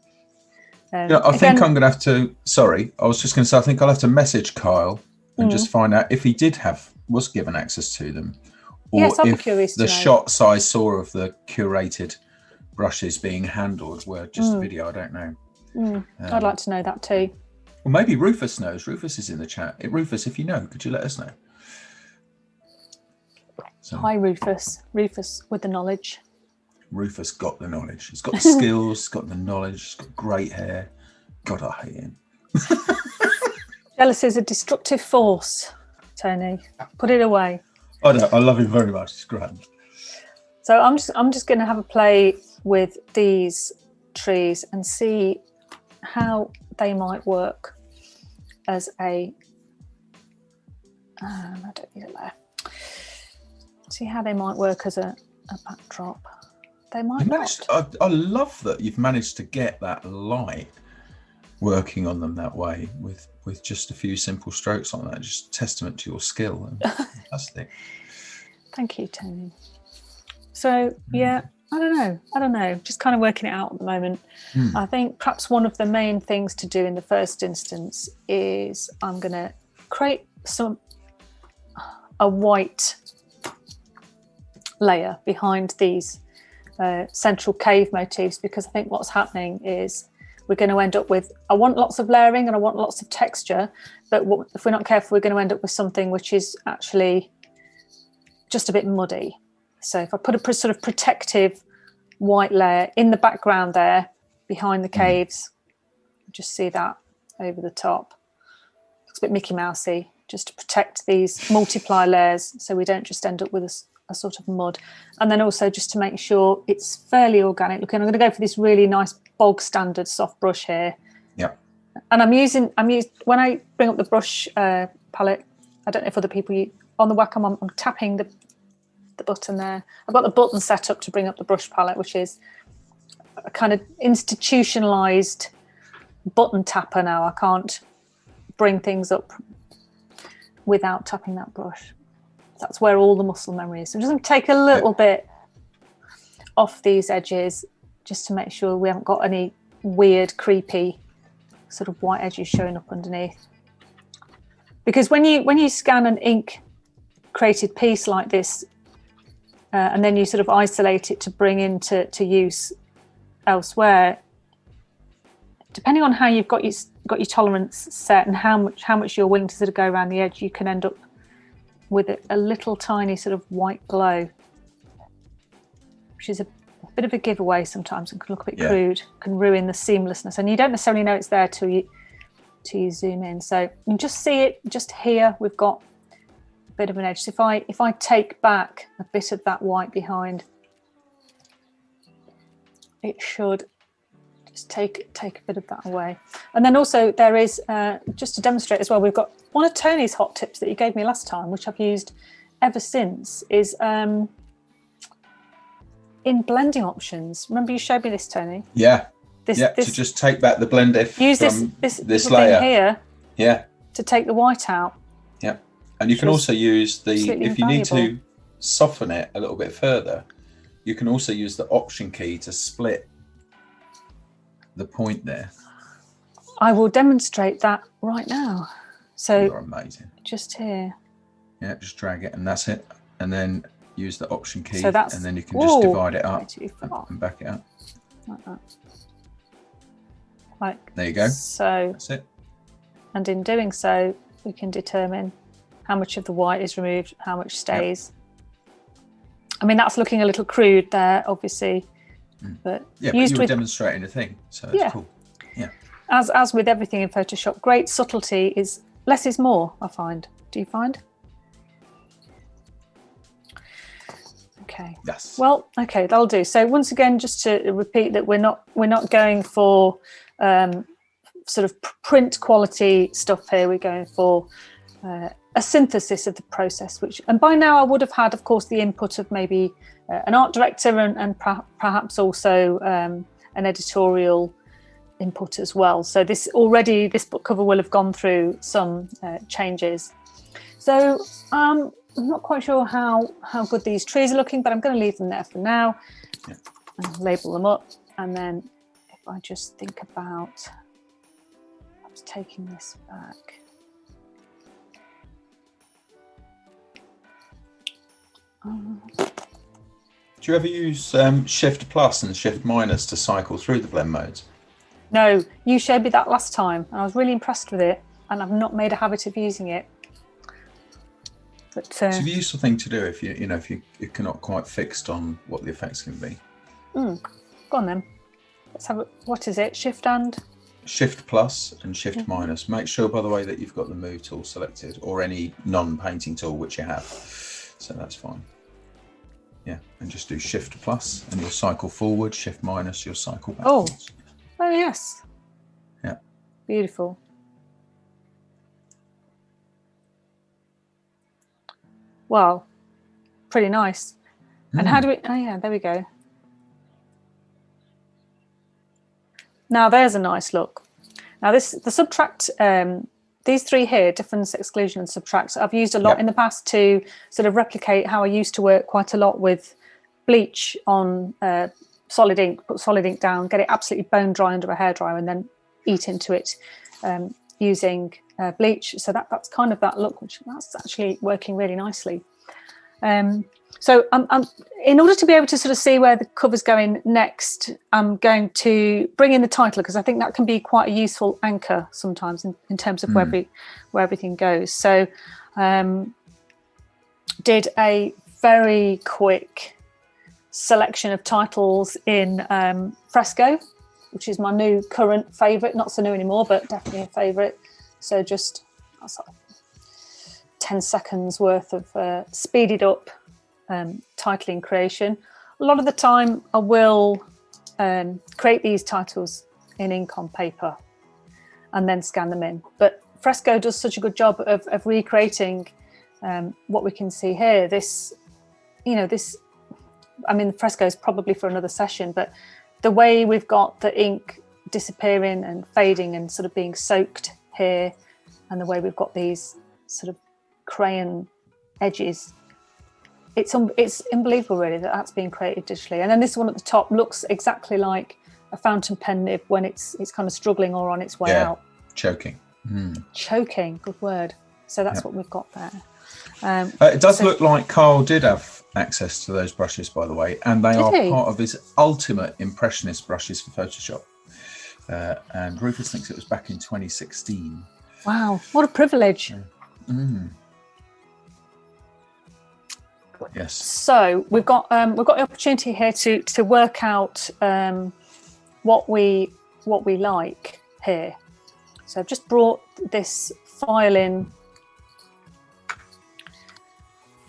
I think I'm going to have to. Sorry, I was just going to say. I think I'll have to message Kyle and just find out if he was given access to them, or if the shots I saw of the curated brushes being handled were just a video. I don't know. I'd like to know that too. Well, maybe Rufus knows. Rufus is in the chat. Rufus, if you know, could you let us know? So, hi, Rufus. Rufus with the knowledge. Rufus got the knowledge. He's got the skills, he's got the knowledge, he's got great hair. God, I hate him. Jealousy is a destructive force, Tony. Put it away. I love him very much. It's great. So I'm just going to have a play with these trees and see how they might work as a. I don't need it there. See how they might work as a backdrop. They might not. I love that you've managed to get that light working on them that way with just a few simple strokes on that. Just testament to your skill. Fantastic. Thank you, Tony. So I don't know. Just kind of working it out at the moment. I think perhaps one of the main things to do in the first instance is I'm going to create a white layer behind these central cave motifs, because I think what's happening is we're going to end up with, I want lots of layering and I want lots of texture, but if we're not careful, we're going to end up with something which is actually just a bit muddy. So if I put a sort of protective white layer in the background there behind the caves, just see that over the top. Looks a bit Mickey Mousey, just to protect these multiply layers so we don't just end up with a sort of mud. And then also just to make sure it's fairly organic looking, I'm going to go for this really nice bog standard soft brush here. Yeah. And I'm using when I bring up the brush palette, I don't know if other people on the Wacom, I'm tapping the button there. I've got the button set up to bring up the brush palette, which is a kind of institutionalized button tapper now. I can't bring things up without tapping that brush. That's where all the muscle memory is. So I'm just going to take a little bit off these edges just to make sure we haven't got any weird, creepy sort of white edges showing up underneath. Because when you scan an ink created piece like this, and then you sort of isolate it to bring into use elsewhere, depending on how you've got your tolerance set and how much you're willing to sort of go around the edge, you can end up with a little tiny sort of white glow, which is a bit of a giveaway sometimes and can look a bit crude, can ruin the seamlessness, and you don't necessarily know it's there till you zoom in. So you can just see it just here. We've got a bit of an edge. So if I take back a bit of that white behind, it should just take a bit of that away. And then also there is, just to demonstrate as well, we've got one of Tony's hot tips that you gave me last time, which I've used ever since, is in blending options, remember you showed me this, Tony? Yeah. This, to just take back the blend if use from this this little layer thing here. Yeah. To take the white out. Yeah. And you can also use if you need to soften it a little bit further, you can also use the Option key to split the point there. I will demonstrate that right now. So you're amazing. Just here. Yeah, just drag it and that's it. And then use the Option key, so that's, and then you can just divide it up and back it up. Like that. Like there you go. So that's it. And in doing so, we can determine how much of the white is removed, how much stays. Yep. I mean, that's looking a little crude there, obviously, but yeah, but you were demonstrating a thing, so that's cool. Yeah. As with everything in Photoshop, great subtlety is less is more. I find. Do you find? Okay. Yes. Well, okay, that'll do. So once again, just to repeat that we're not going for sort of print quality stuff here. We're going for a synthesis of the process, and by now I would have had, of course, the input of maybe an art director and perhaps also an editorial input as well. So this book cover will have gone through some changes. So I'm not quite sure how good these trees are looking, but I'm going to leave them there for now and label them up. And then if I just think about taking this back. Do you ever use Shift Plus and Shift Minus to cycle through the blend modes? No, you showed me that last time and I was really impressed with it, and I've not made a habit of using it. But it's a useful thing to do if you're not quite fixed on what the effects can be. Go on then. Let's have what is it? Shift Plus and Shift Minus. Make sure, by the way, that you've got the Move tool selected or any non-painting tool which you have. So that's fine. Yeah, and just do Shift Plus and you'll cycle forward. Shift Minus, you'll cycle backwards. Oh yes. Yeah. Beautiful. Wow, pretty nice. And how do we? Oh yeah, there we go. Now there's a nice look. Now the subtract, these three here, difference, exclusion and subtract, I've used a lot in the past to sort of replicate how I used to work quite a lot with bleach on solid ink, put solid ink down, get it absolutely bone dry under a hairdryer and then eat into it using bleach. So that's kind of that look, which that's actually working really nicely. So in order to be able to sort of see where the cover's going next, I'm going to bring in the title because I think that can be quite a useful anchor sometimes in terms of where everything goes. So did a very quick selection of titles in Fresco, which is my new current favourite, not so new anymore, but definitely a favourite. So just 10 seconds worth of speeded up titling creation. A lot of the time I will create these titles in ink on paper and then scan them in. But Fresco does such a good job of recreating what we can see here. I mean, Fresco is probably for another session, but the way we've got the ink disappearing and fading and sort of being soaked here, and the way we've got these sort of crayon edges, it's unbelievable really that that's being created digitally. And then this one at the top looks exactly like a fountain pen nib when it's kind of struggling or on its way out. Choking. Choking, good word. So that's what we've got there. It does look like Carl did have access to those brushes, by the way, and they are part of his ultimate impressionist brushes for Photoshop. And Rufus thinks it was back in 2016. Wow, what a privilege. Yes. So we've got the opportunity here to work out what we like here. So I've just brought this file in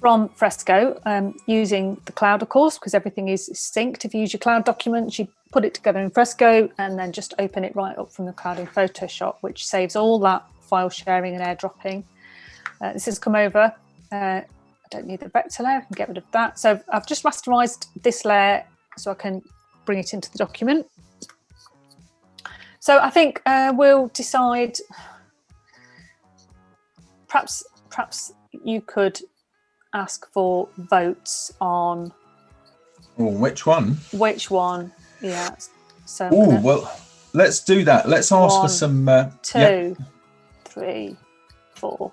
from Fresco using the cloud, of course, because everything is synced. If you use your cloud documents, you put it together in Fresco and then just open it right up from the cloud in Photoshop, which saves all that file sharing and airdropping. This has come over. I don't need the vector layer, I can get rid of that. So I've just rasterized this layer so I can bring it into the document. So I think we'll decide, perhaps you could ask for votes on which one? Yeah. So well, let's do that. Let's ask for some 2, 3, 4,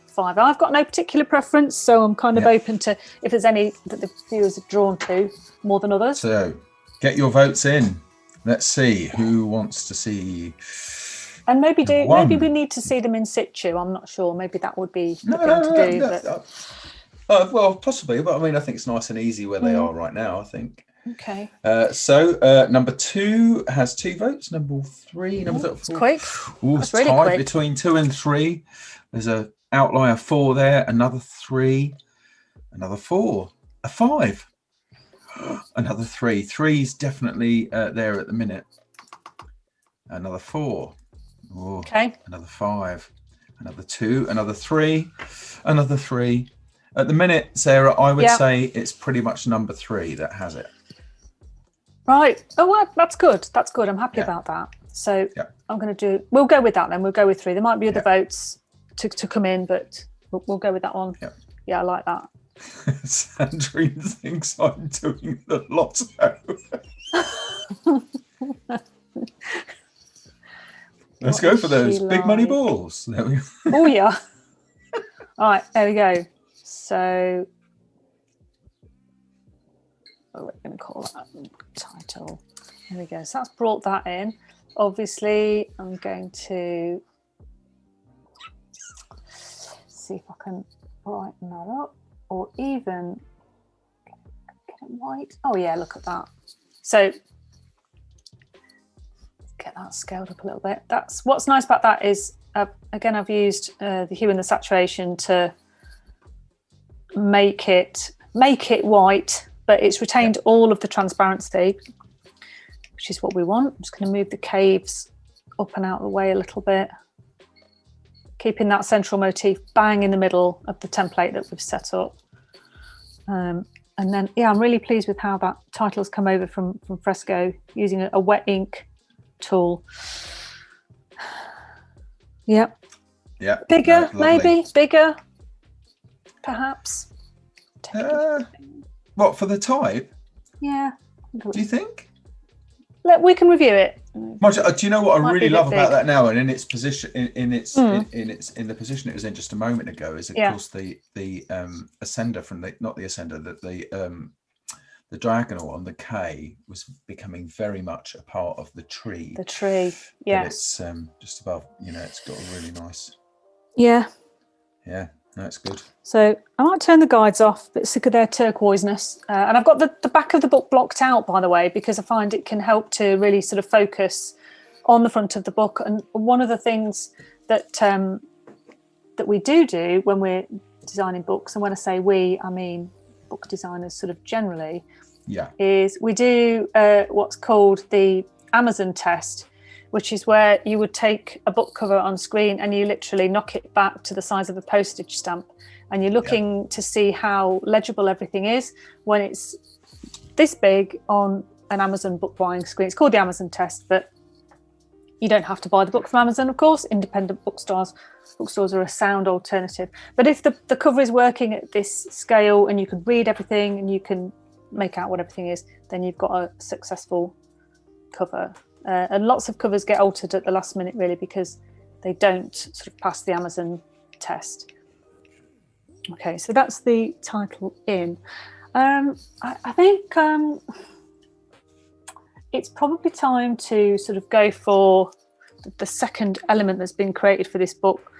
5. I've got no particular preference, so I'm kind of open to if there's any that the viewers are drawn to more than others. So get your votes in. Let's see who wants to see. And maybe we need to see them in situ. I'm not sure. Maybe that would be the thing to do. Well, possibly, but I mean, I think it's nice and easy where they are right now, I think. Okay. So number 2 has 2 votes. Number 3, number 4. It's quick. It's really tied between 2 and 3. There's a outlier 4 there, another 3, another 4, a 5, another 3. 3's definitely there at the minute. Another 4. Okay. Another 5, another 2, another 3, another 3. At the minute, Sarah, I would say it's pretty much number 3 that has it. Right. Oh, well, that's good. That's good. I'm happy about that. So we'll go with that then. We'll go with 3. There might be other votes to come in, but we'll go with that one. Yeah, I like that. Sandrine thinks I'm doing the lotto. Let's go for those big money balls. There we go. Oh, yeah. All right, there we go. So, we're going to call that title. There we go. So that's brought that in. Obviously, I'm going to see if I can brighten that up, or even get it white. Oh yeah, look at that. So get that scaled up a little bit. That's what's nice about that is again, I've used the hue and the saturation to make it white, but it's retained all of the transparency, which is what we want. I'm just going to move the caves up and out of the way a little bit, keeping that central motif bang in the middle of the template that we've set up. And then, I'm really pleased with how that title's come over from Fresco using a wet ink tool. Yep. Yeah. Bigger, maybe bigger, perhaps. What, for the type? Yeah. Do you think? We can review it. Do you know what I really love about that now, and in its position, in the position it was in just a moment ago, is of course the ascender from the diagonal on the K was becoming very much a part of the tree. The tree, yeah. It's just above. It's got a really nice. Yeah. Yeah. No, it's good. So I might turn the guides off, a bit sick of their turquoiseness. And I've got the back of the book blocked out, by the way, because I find it can help to really sort of focus on the front of the book. And one of the things that that we do when we're designing books, and when I say we, I mean book designers sort of generally, is we do what's called the Amazon test, which is where you would take a book cover on screen and you literally knock it back to the size of a postage stamp, and you're looking to see how legible everything is when it's this big on an Amazon book buying screen. It's called the Amazon test, but you don't have to buy the book from Amazon, of course. Independent bookstores are a sound alternative. But if the cover is working at this scale and you can read everything and you can make out what everything is, then you've got a successful cover. And lots of covers get altered at the last minute, really, because they don't sort of pass the Amazon test. Okay, so that's the title in. I think it's probably time to sort of go for the second element that's been created for this book.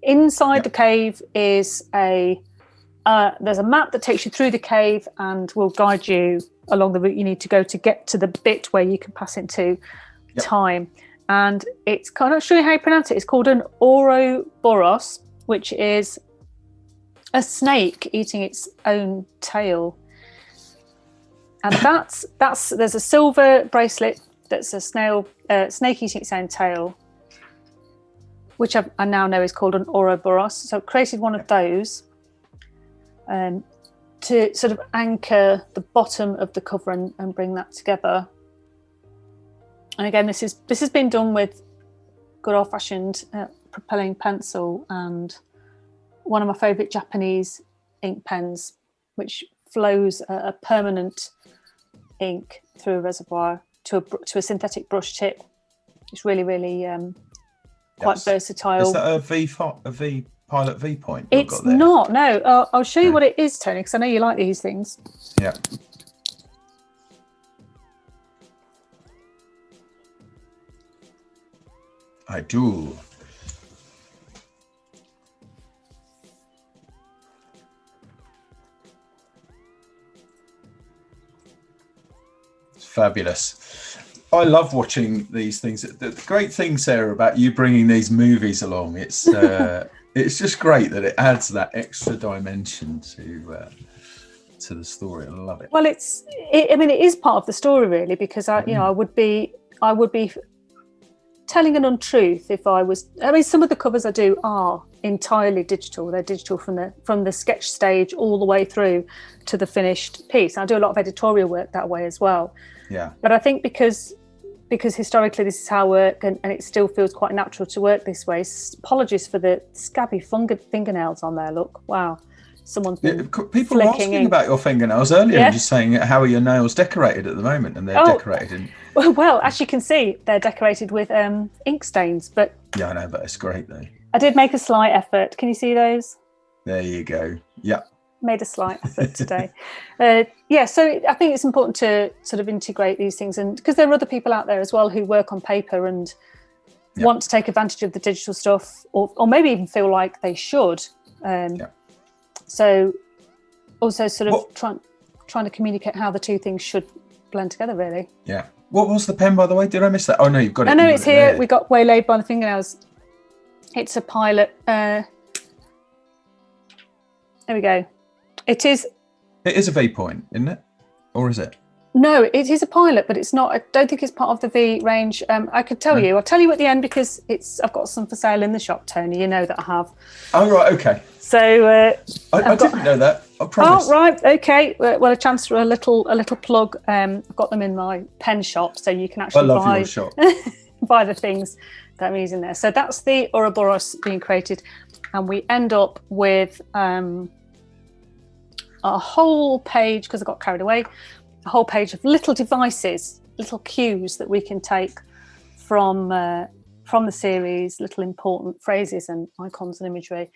Inside the cave is there's a map that takes you through the cave and will guide you along the route you need to go to get to the bit where you can pass into time. And it's kind of, show you how you pronounce it. It's called an Ouroboros, which is a snake eating its own tail. And there's a silver bracelet that's a snake eating its own tail, which I now know is called an Ouroboros. So I created one of those. to sort of anchor the bottom of the cover and bring that together. And again, this has been done with good old-fashioned propelling pencil and one of my favourite Japanese ink pens, which flows a permanent ink through a reservoir to a synthetic brush tip. It's really, really quite versatile. Is that a V Pilot V point? It's not. No, I'll show you what it is, Tony, because I know you like these things. Yeah. I do. It's fabulous. I love watching these things. The great thing, Sarah, about you bringing these movies along, it's just great that it adds that extra dimension to the story. I love it. Well, it is part of the story, really, because I would be telling an untruth if I was. I mean, some of the covers I do are entirely digital. They're digital from the sketch stage all the way through to the finished piece. I do a lot of editorial work that way as well. Yeah. But I think because historically this is how I work, and it still feels quite natural to work this way. Apologies for the scabby fingernails on there. Look, wow. Someone's been people were asking about your fingernails earlier and just saying, how are your nails decorated at the moment? And they're decorated. Well, as you can see, they're decorated with ink stains. But yeah, I know, but it's great though. I did make a slight effort. Can you see those? There you go. Yeah. Made a slight effort today. So I think it's important to sort of integrate these things, and because there are other people out there as well who work on paper and want to take advantage of the digital stuff, or maybe even feel like they should. So also sort of trying to communicate how the two things should blend together, really. Yeah. What was the pen, by the way? Did I miss that? Oh, no, you've got it. No, it's here. There. We got waylaid by the fingernails. It's a Pilot. There we go. It is a V point, isn't it? Or is it? No, it is a Pilot, but it's not. I don't think it's part of the V range. I could tell you. I'll tell you at the end because I've got some for sale in the shop, Tony. You know that I have. Oh, right. Okay. So I didn't know that. I promise. Oh, right. Okay. Well, a chance for a little plug. I've got them in my pen shop, so you can actually buy your shop. buy the things that I'm using there. So that's the Ouroboros being created, and we end up with a whole page, because I got carried away, a whole page of little devices, little cues that we can take from the series, little important phrases and icons and imagery.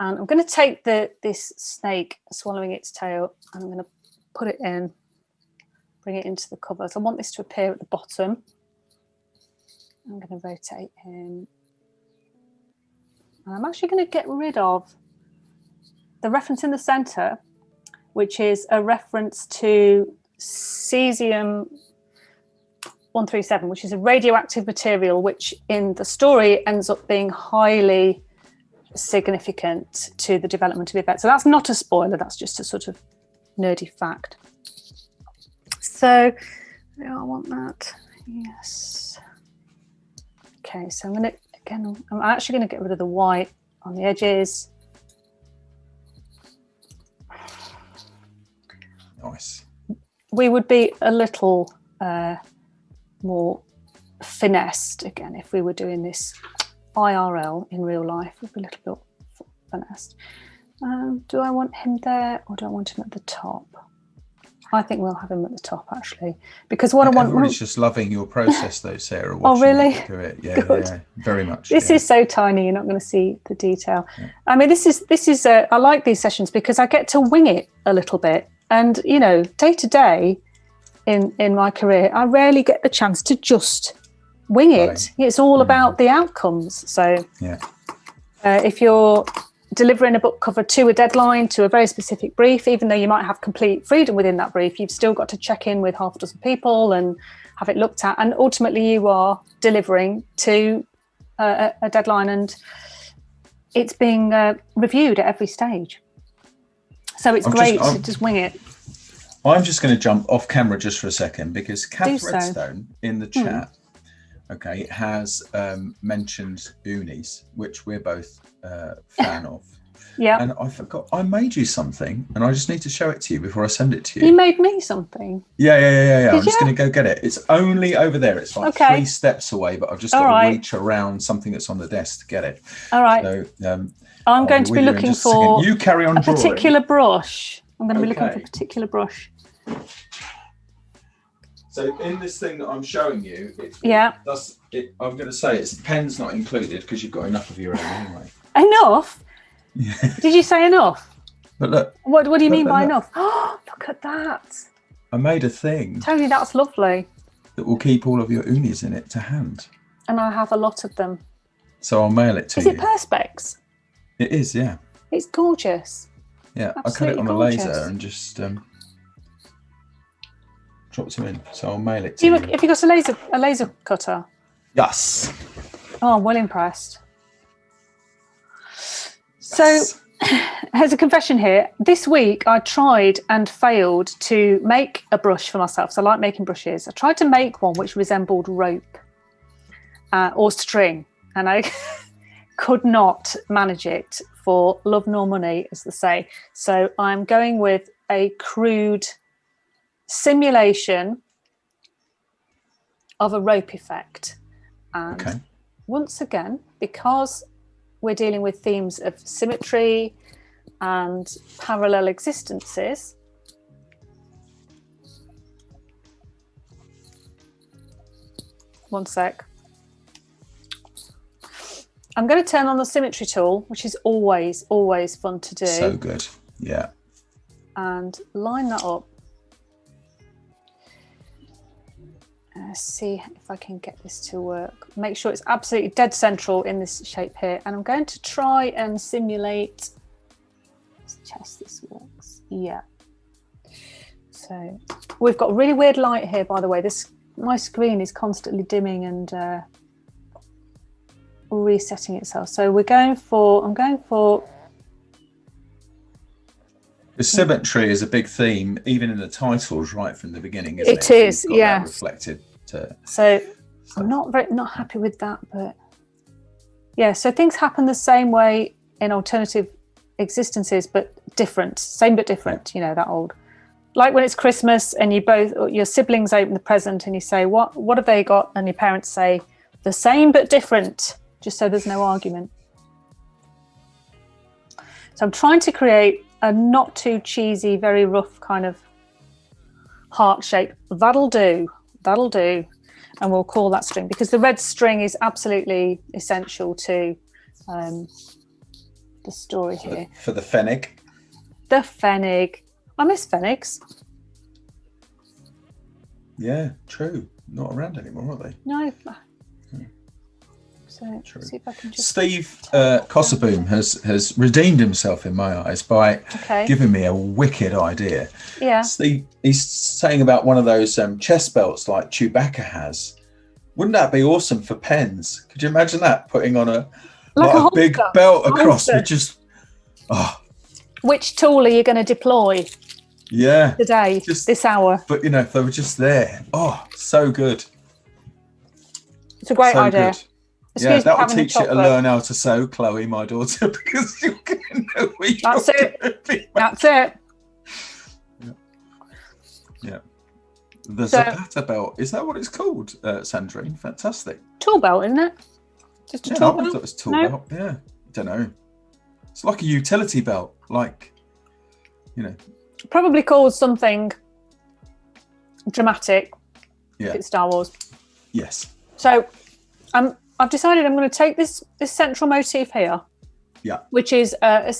And I'm going to take this snake swallowing its tail, and I'm going to put it in, bring it into the cover. So I want this to appear at the bottom. I'm going to rotate him. And I'm actually going to get rid of the reference in the centre, which is a reference to cesium-137, which is a radioactive material, which in the story ends up being highly significant to the development of the event. So that's not a spoiler, that's just a sort of nerdy fact. So I want that. Yes. Okay, so I'm actually going to get rid of the white on the edges. Nice. We would be a little more finessed again if we were doing this IRL in real life. We'd be a little bit finessed. Do I want him there, or do I want him at the top? I think we'll have him at the top, actually, because what I want. Everybody's just loving your process, though, Sarah. Oh, really? Do it. Yeah, very much. This is so tiny; you're not going to see the detail. Yeah. I mean, this is. I like these sessions because I get to wing it a little bit, and day to day, in my career, I rarely get the chance to just wing it. Right. It's all about the outcomes. So, if you're delivering a book cover to a deadline, to a very specific brief, even though you might have complete freedom within that brief, you've still got to check in with half a dozen people and have it looked at. And ultimately you are delivering to a deadline, and it's being reviewed at every stage. So it's great to just wing it. I'm just going to jump off camera just for a second, because Kath Redstone in the chat has mentioned Unis, which we're both fan of. Yeah. And I forgot, I made you something and I just need to show it to you before I send it to you. You made me something? Yeah. I'm Did just you? going to go get it. It's only over there. It's like Okay. 3 steps away, but I've just All got to right. reach around something that's on the desk to get it. All right. So I'm I'll going to be with you in looking just a second. for You carry on a drawing. particular brush. I'm going to be looking for a Okay. particular brush. So in this thing that I'm showing you, I'm going to say it's pen's not included because you've got enough of your own anyway. Enough? Yeah. Did you say enough? But look. What do you mean by look. enough? Oh, look at that. I made a thing. Tony, that's lovely. That will keep all of your unis in it to hand. And I have a lot of them. So I'll mail it to you. Is it Perspex? It is, yeah. It's gorgeous. Yeah, Absolutely I cut it on gorgeous. a laser and just dropped them in. So I'll mail it to you. Have you got a laser cutter? Yes. Oh, I'm well impressed. Yes. So, here's a confession here. This week, I tried and failed to make a brush for myself. So I like making brushes. I tried to make one which resembled rope or string, and I could not manage it for love nor money, as they say. So I'm going with a crude simulation of a rope effect. And once again, because we're dealing with themes of symmetry and parallel existences, one sec. I'm going to turn on the symmetry tool, which is always fun to do. So good, yeah. And line that up. See if I can get this to work. Make sure it's absolutely dead central in this shape here. And I'm going to try and simulate. Let's test this works. Yeah. So we've got really weird light here, by the way. My screen is constantly dimming and resetting itself. So I'm going for. The symmetry is a big theme, even in the titles right from the beginning, isn't it? It is, yeah. Reflected. So I'm not happy with that, but yeah. So things happen the same way in alternative existences, but different. Same but different. You know, that old. Like when it's Christmas and your siblings open the present and you say, what have they got? And your parents say, the same but different, just so there's no argument. So I'm trying to create a not too cheesy, very rough kind of heart shape. That'll do. And we'll call that string, because the red string is absolutely essential to the story here. For the fennec. The fennec. I miss fennecs. Yeah, true. Not around anymore, are they? No. So see if I can just. Steve Kosseboom has redeemed himself in my eyes by giving me a wicked idea. Yeah. Steve, he's saying about one of those chest belts like Chewbacca has. Wouldn't that be awesome for pens? Could you imagine that, putting on a big belt across with just Which tool are you going to deploy? Yeah. Today, this hour. But if they were just there. Oh, so good. It's a great idea. Good. Yeah, that will teach you to learn how to sew, Chloe, my daughter, because you're going to know where you're That's it. That's it. Yeah. The Zapata belt. Is that what it's called, Sandrine? Fantastic. Tool belt, isn't it? Just a tool belt? I thought it was tool belt. Yeah. Don't know. It's like a utility belt, Probably called something dramatic. Yeah. If it's Star Wars. Yes. So I've decided I'm going to take this central motif here. Yeah. Which is a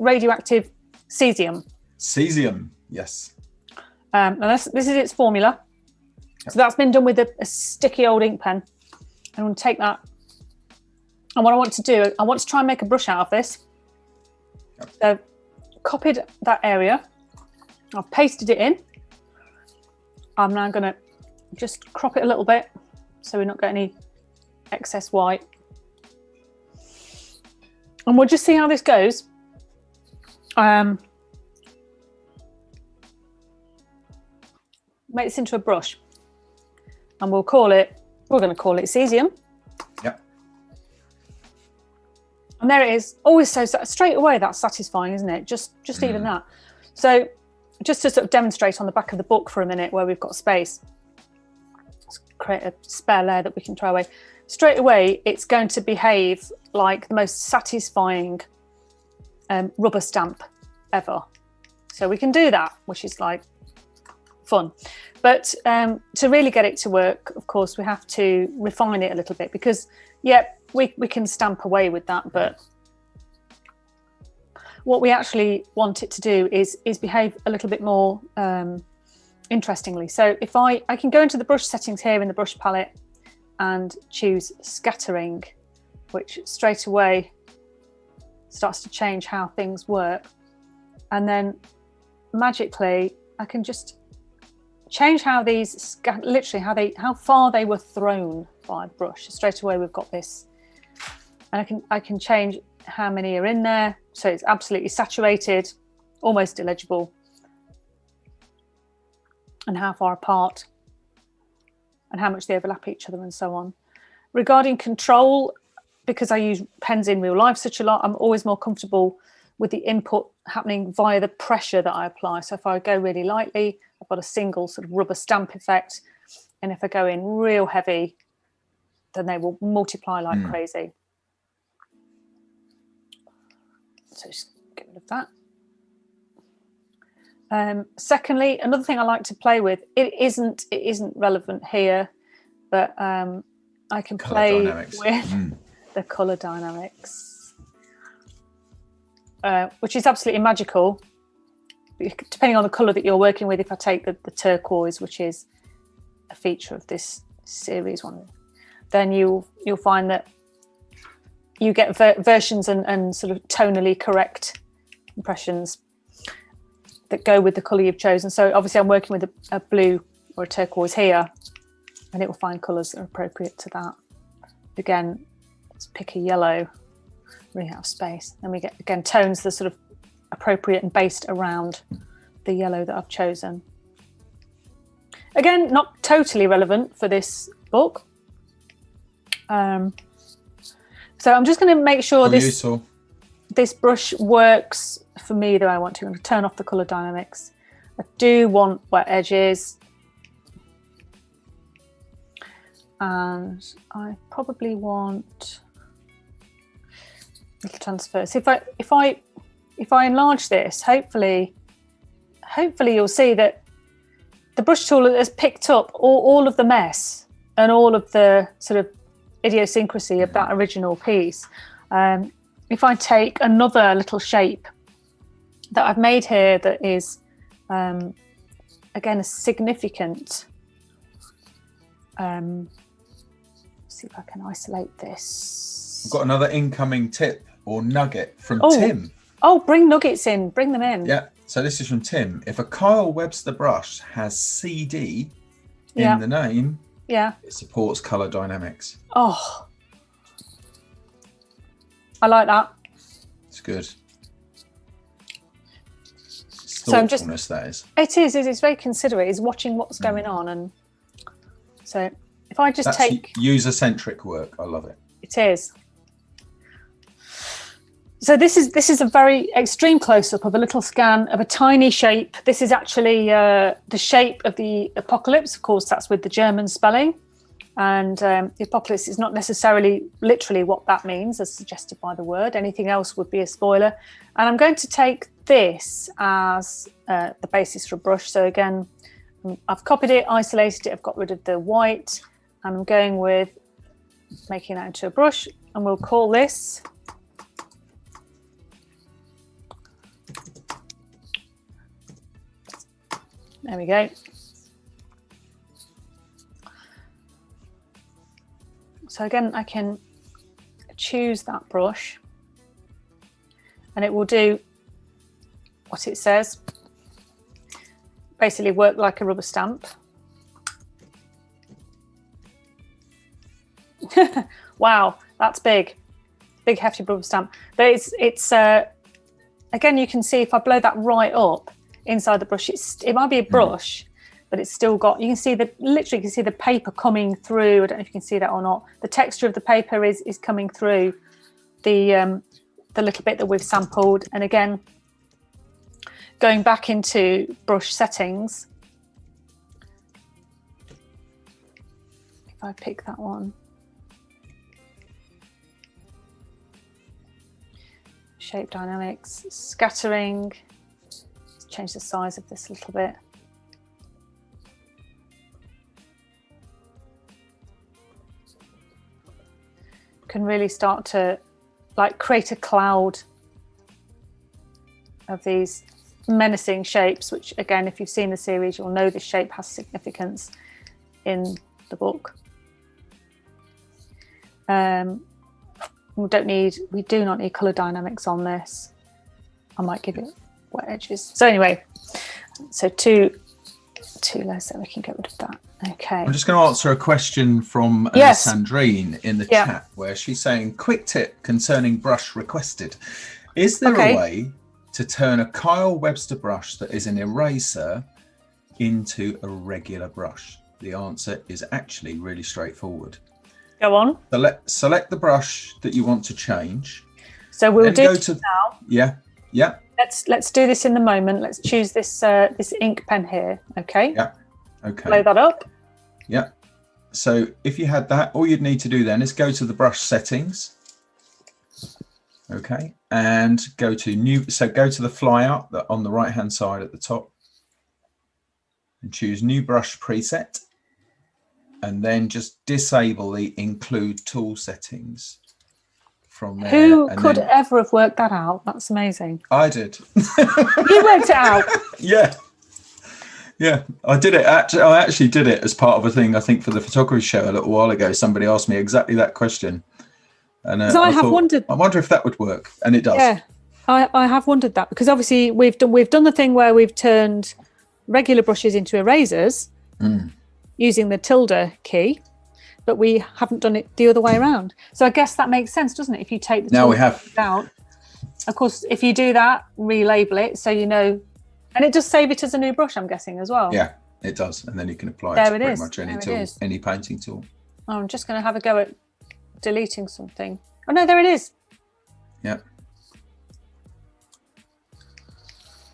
radioactive cesium. Cesium, yes. And this is its formula. Yep. So that's been done with a sticky old ink pen. I'm going to take that. And what I want to do, I want to try and make a brush out of this. Yep. So copied that area. I've pasted it in. I'm now going to just crop it a little bit so we're not getting any excess white. And we'll just see how this goes. Make this into a brush. And we're going to call it cesium. Yep. And there it is. Always so straight away, that's satisfying, isn't it? Just even that. So just to sort of demonstrate on the back of the book for a minute where we've got space, let's create a spare layer that we can throw away. Straight away, it's going to behave like the most satisfying rubber stamp ever. So we can do that, which is like fun. But to really get it to work, of course, we have to refine it a little bit because, yeah, we can stamp away with that. But what we actually want it to do is behave a little bit more interestingly. So if I can go into the brush settings here in the brush palette and choose scattering, which straight away starts to change how things work. And then magically, I can just change how these literally how far they were thrown by the brush. Straight away, we've got this, and I can change how many are in there, so it's absolutely saturated, almost illegible, and how far apart, and how much they overlap each other, and so on. Regarding control, because I use pens in real life such a lot, I'm always more comfortable with the input happening via the pressure that I apply. So if I go really lightly, I've got a single sort of rubber stamp effect. And if I go in real heavy, then they will multiply like crazy. So just get rid of that. Secondly, another thing I like to play with, it isn't relevant here, but I can play with the colour dynamics. Which is absolutely magical, depending on the colour that you're working with. If I take the turquoise, which is a feature of this series one, then you'll find that you get versions and sort of tonally correct impressions that go with the colour you've chosen. So obviously I'm working with a blue or a turquoise here, and it will find colours that are appropriate to that. Again, let's pick a yellow. Really out of space. Then we get, again, tones that are sort of appropriate and based around the yellow that I've chosen. Again, not totally relevant for this book. So I'm just going to make sure this brush works for me the way I want to. I'm going to turn off the colour dynamics. I do want wet edges. And I probably want little transfer. So if I enlarge this, hopefully you'll see that the brush tool has picked up all of the mess and all of the sort of idiosyncrasy of that original piece. If I take another little shape that I've made here that is again a significant, see if I can isolate this. I've got another incoming tip or nugget from Tim. Oh, bring nuggets in, bring them in. Yeah, so this is from Tim. If a Kyle Webster brush has CD in the name, it supports color dynamics. Oh, I like that. It's good. Thoughtfulness, that is. It is. It's very considerate. It's watching what's going on, and so if I just take user-centric work, I love it. It is. So this is a very extreme close-up of a little scan of a tiny shape. This is actually the shape of the apocalypse. Of course, that's with the German spelling. And the apocalypse is not necessarily literally what that means, as suggested by the word. Anything else would be a spoiler. And I'm going to take this as the basis for a brush. So again, I've copied it, isolated it, I've got rid of the white, and I'm going with making that into a brush, and we'll call this there we go. So again, I can choose that brush and it will do what it says. Basically work like a rubber stamp. Wow, that's big. Big hefty rubber stamp. But it's again, you can see if I blow that right up inside the brush, it might be a brush, but it's still got, you can see literally you can see the paper coming through. I don't know if you can see that or not. The texture of the paper is coming through the little bit that we've sampled. And again, going back into brush settings, if I pick that one, shape dynamics, scattering, let's change the size of this a little bit. Can really start to like create a cloud of these menacing shapes, which again, if you've seen the series, you'll know this shape has significance in the book. We do not need color dynamics on this. I might give it wet edges. So anyway, so two layers, so we can get rid of that. Okay. I'm just going to answer a question from Sandrine in the chat, where she's saying, quick tip concerning brush requested. Is there a way to turn a Kyle Webster brush that is an eraser into a regular brush? The answer is actually really straightforward. Go on. Select the brush that you want to change. So we'll do it now. Yeah. Yeah. Let's do this in the moment. Let's choose this this ink pen here. Okay. Yeah. Okay. Blow that up. Yeah. So if you had that, all you'd need to do then is go to the brush settings. Okay. And go to new. So go to the flyout that on the right hand side at the top and choose new brush preset. And then just disable the include tool settings from there. Who could ever have worked that out? That's amazing. I did. You worked it out. Yeah. Yeah, I did it. I actually did it as part of a thing, I think, for the photography show a little while ago. Somebody asked me exactly that question. And I wonder if that would work. And it does. Yeah, I have wondered that, because obviously we've done the thing where we've turned regular brushes into erasers using the tilde key, but we haven't done it the other way around. So I guess that makes sense, doesn't it? If you take the tilde out, of course, if you do that, relabel it so you know. And it does save it as a new brush, I'm guessing, as well. Yeah, it does. And then you can apply it to pretty much any tool, any painting tool. Oh, I'm just going to have a go at deleting something. Oh, no, there it is. Yeah.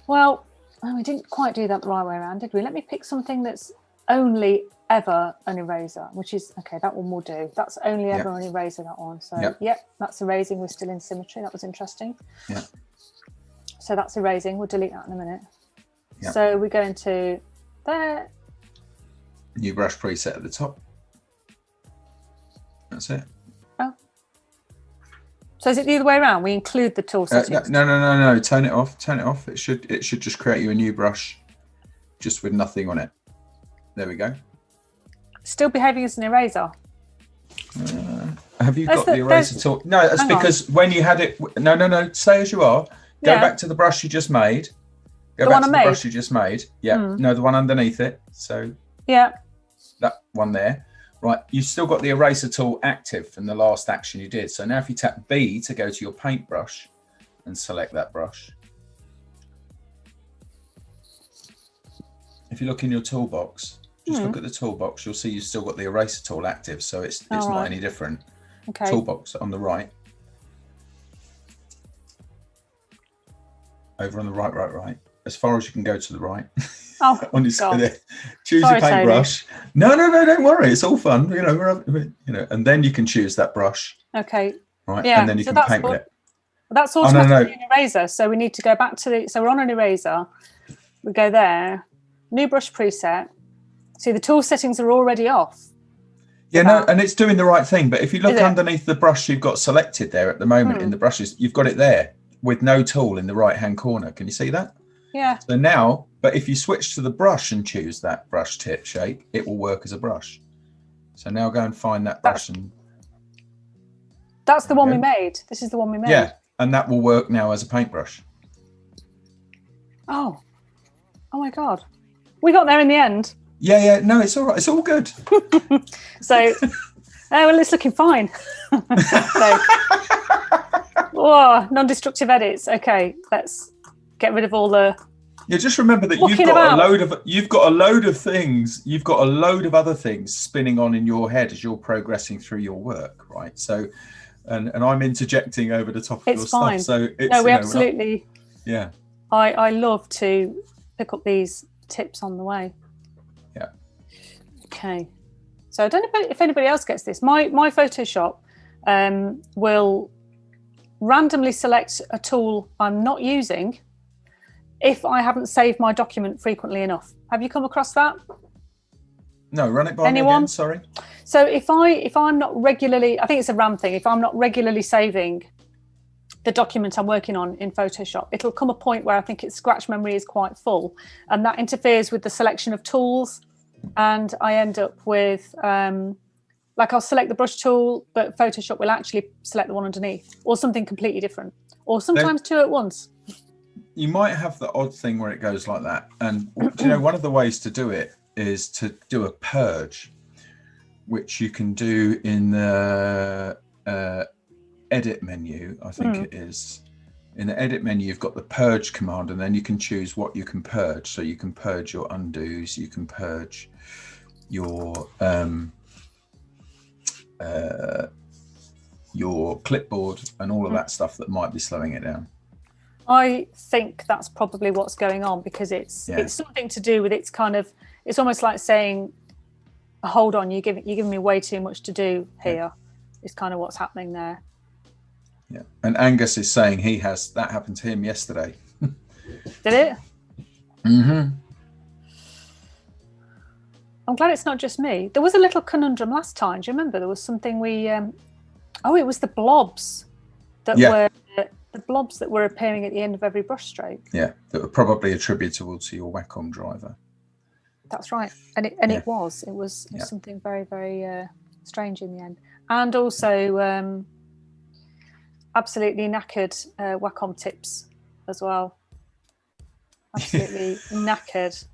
Well, we didn't quite do that the right way around, did we? Let me pick something that's only ever an eraser, which is, okay, that one will do. That's only ever an eraser, that one. So, that's erasing. We're still in symmetry. That was interesting. Yeah. So that's erasing. We'll delete that in a minute. Yep. So we go into there. New brush preset at the top. That's it. Oh. So is it the other way around? We include the tool settings. No. Turn it off. Turn it off. It should just create you a new brush, just with nothing on it. There we go. Still behaving as an eraser. Have you got the eraser tool? No, that's because when you had it. No. Stay as you are. Go back to the brush you just made. Go back to the brush you just made. Yeah. No, the one underneath it. So that one there. Right. You've still got the eraser tool active from the last action you did. So now if you tap B to go to your paintbrush and select that brush. If you look in your toolbox, just look at the toolbox, you'll see you've still got the eraser tool active. So it's not any different. Okay. Toolbox on the right. Over on the right. As far as you can go to the right. Oh, on your screen. Choose your paintbrush. No, don't worry. It's all fun. You know, and then you can choose that brush. Okay. Right. Yeah. And then you can paint with it. That's automatically an eraser. So we need to go back to so we're on an eraser. We go there, new brush preset. See, the tool settings are already off. Yeah, no, and it's doing the right thing. But if you look underneath the brush you've got selected there at the moment in the brushes, you've got it there with no tool in the right-hand corner. Can you see that? Yeah. So now, but if you switch to the brush and choose that brush tip shape, it will work as a brush. So now go and find that brush. That's the one we made. This is the one we made. Yeah, and that will work now as a paintbrush. Oh my God. We got there in the end. Yeah. No, it's all right. It's all good. So, well, it's looking fine. Non-destructive edits. Okay, let's get rid of all the. Yeah, just remember that you've got a load of things. You've got a load of other things spinning on in your head as you're progressing through your work, right? So, and I'm interjecting over the top of your fine. stuff. So it's, no, we absolutely. Yeah. I love to pick up these tips on the way. Yeah. Okay. So I don't know if anybody else gets this. My Photoshop will randomly select a tool I'm not using if I haven't saved my document frequently enough. Have you come across that? No, run it by me again, sorry. So if I'm not regularly, I think it's a RAM thing, if I'm not regularly saving the document I'm working on in Photoshop, it'll come a point where I think its scratch memory is quite full, and that interferes with the selection of tools, and I end up with like I'll select the brush tool, but Photoshop will actually select the one underneath, or something completely different, or sometimes two at once. You might have the odd thing where it goes like that. And do you know, one of the ways to do it is to do a purge, which you can do in the edit menu, I think it is. In the edit menu, you've got the purge command, and then you can choose what you can purge. So you can purge your undos, you can purge your clipboard and all of that stuff that might be slowing it down. I think that's probably what's going on, because it's something to do with it's almost like saying, hold on, you're giving me way too much to do here. Is kind of what's happening there. Yeah, and Angus is saying that happened to him yesterday. Did it? Mm-hmm. I'm glad it's not just me. There was a little conundrum last time. Do you remember? There was something it was the blobs that were appearing at the end of every brush stroke. Yeah, that were probably attributable to your Wacom driver. That's right, and it was something very, very strange in the end, and also absolutely knackered Wacom tips as well. Absolutely knackered.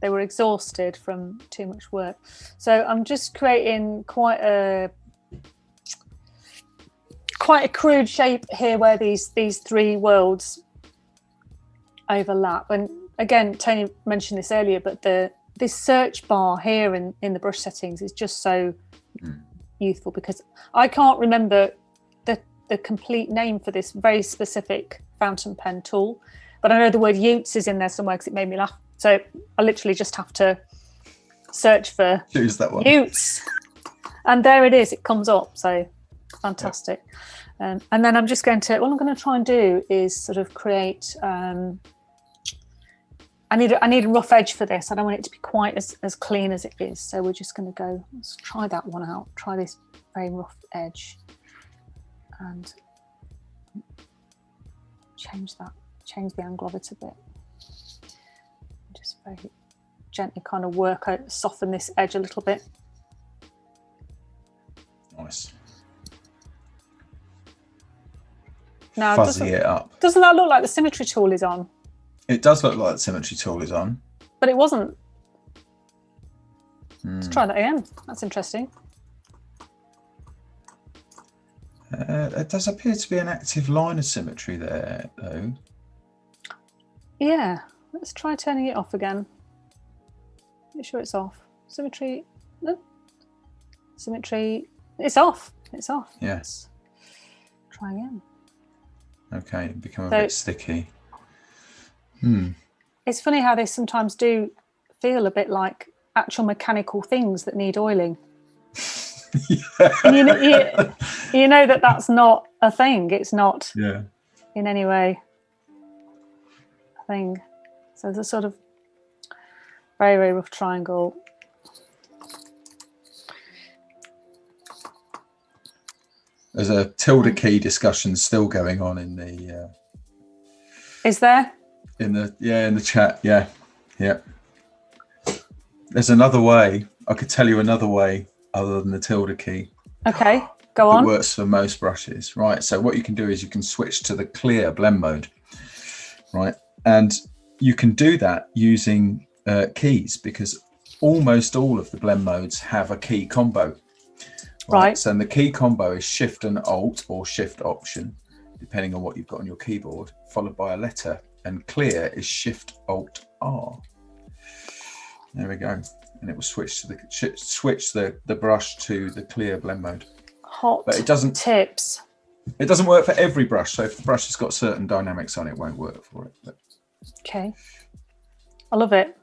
They were exhausted from too much work. So I'm just creating quite a crude shape here where these three worlds overlap. And again, Tony mentioned this earlier, but this search bar here in the brush settings is just so youthful, because I can't remember the complete name for this very specific fountain pen tool, but I know the word Utes is in there somewhere because it made me laugh. So I literally just have to search for choose that one. Utes, and there it is. It comes up. So fantastic. Yep. And then I'm just going to. What I'm going to try and do is sort of create. I need a rough edge for this. I don't want it to be quite as clean as it is. So we're just going to go. Let's try that one out. Try this very rough edge, and change the angle of it a bit. Just very gently kind of soften this edge a little bit. Nice. Now, fuzzy it up. Doesn't that look like the symmetry tool is on? It does look like the symmetry tool is on. But it wasn't. Let's try that again. That's interesting. It does appear to be an active line of symmetry there, though. Yeah. Let's try turning it off again. Make sure it's off. Symmetry. No. Symmetry. It's off. It's off. Yes. Let's try again. Okay, become a bit sticky. It's funny how they sometimes do feel a bit like actual mechanical things that need oiling. And you know that's not a thing. It's not in any way a thing. So there's a sort of very, very rough triangle. There's a tilde key discussion still going on in the. Is there? In the chat, yeah. There's another way. I could tell you another way other than the tilde key. Okay, go on. It works for most brushes, right? So what you can do is you can switch to the clear blend mode, right? And you can do that using keys, because almost all of the blend modes have a key combo. Right. So the key combo is Shift and Alt, or Shift Option, depending on what you've got on your keyboard, followed by a letter. And clear is Shift Alt R. There we go, and it will switch the brush to the clear blend mode. Hot but it doesn't tips. It doesn't work for every brush. So if the brush has got certain dynamics on it, won't work for it. But okay, I love it.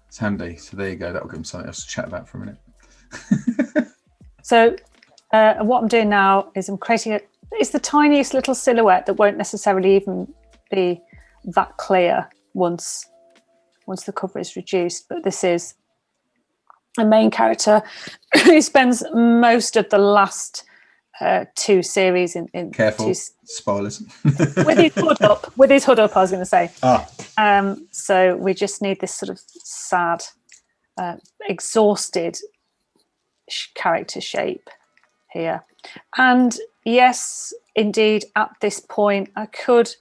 It's handy. So there you go. That'll give them something else to chat about for a minute. So what I'm doing now is I'm creating it's the tiniest little silhouette that won't necessarily even be that clear once the cover is reduced. But this is a main character who spends most of the last 2 series in Careful, spoilers. with his hood up. With his hood up, I was going to say. So we just need this sort of sad, exhausted character shape here. And yes, indeed, at this point, I could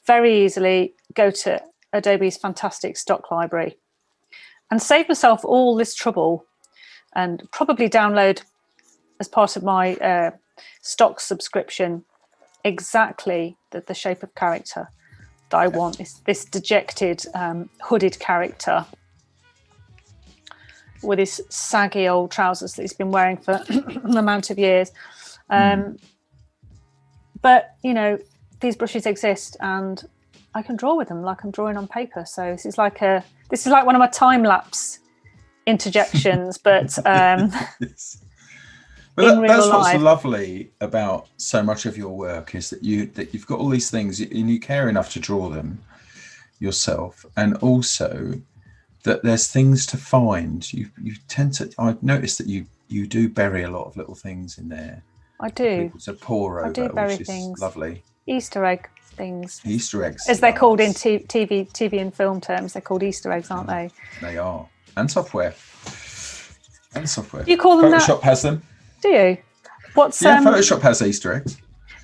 very easily go to Adobe's fantastic stock library and save myself all this trouble and probably download as part of my stock subscription exactly the shape of character that I want. Is this dejected hooded character with his saggy old trousers that he's been wearing for an amount of years. But, you know, these brushes exist and I can draw with them like I'm drawing on paper. So this is like one of my time-lapse interjections, but Yes. But that's what's lovely about so much of your work is that you've got all these things and you care enough to draw them yourself, and also that there's things to find. You tend to. I've noticed that you do bury a lot of little things in there. I do. People to pore over, I do bury which things. is lovely. Easter egg things. Easter eggs, as they're called in TV and film terms. They're called Easter eggs, aren't they? They are, and software. Do you call them Photoshop that? has them. Do you? What's Photoshop has Easter eggs.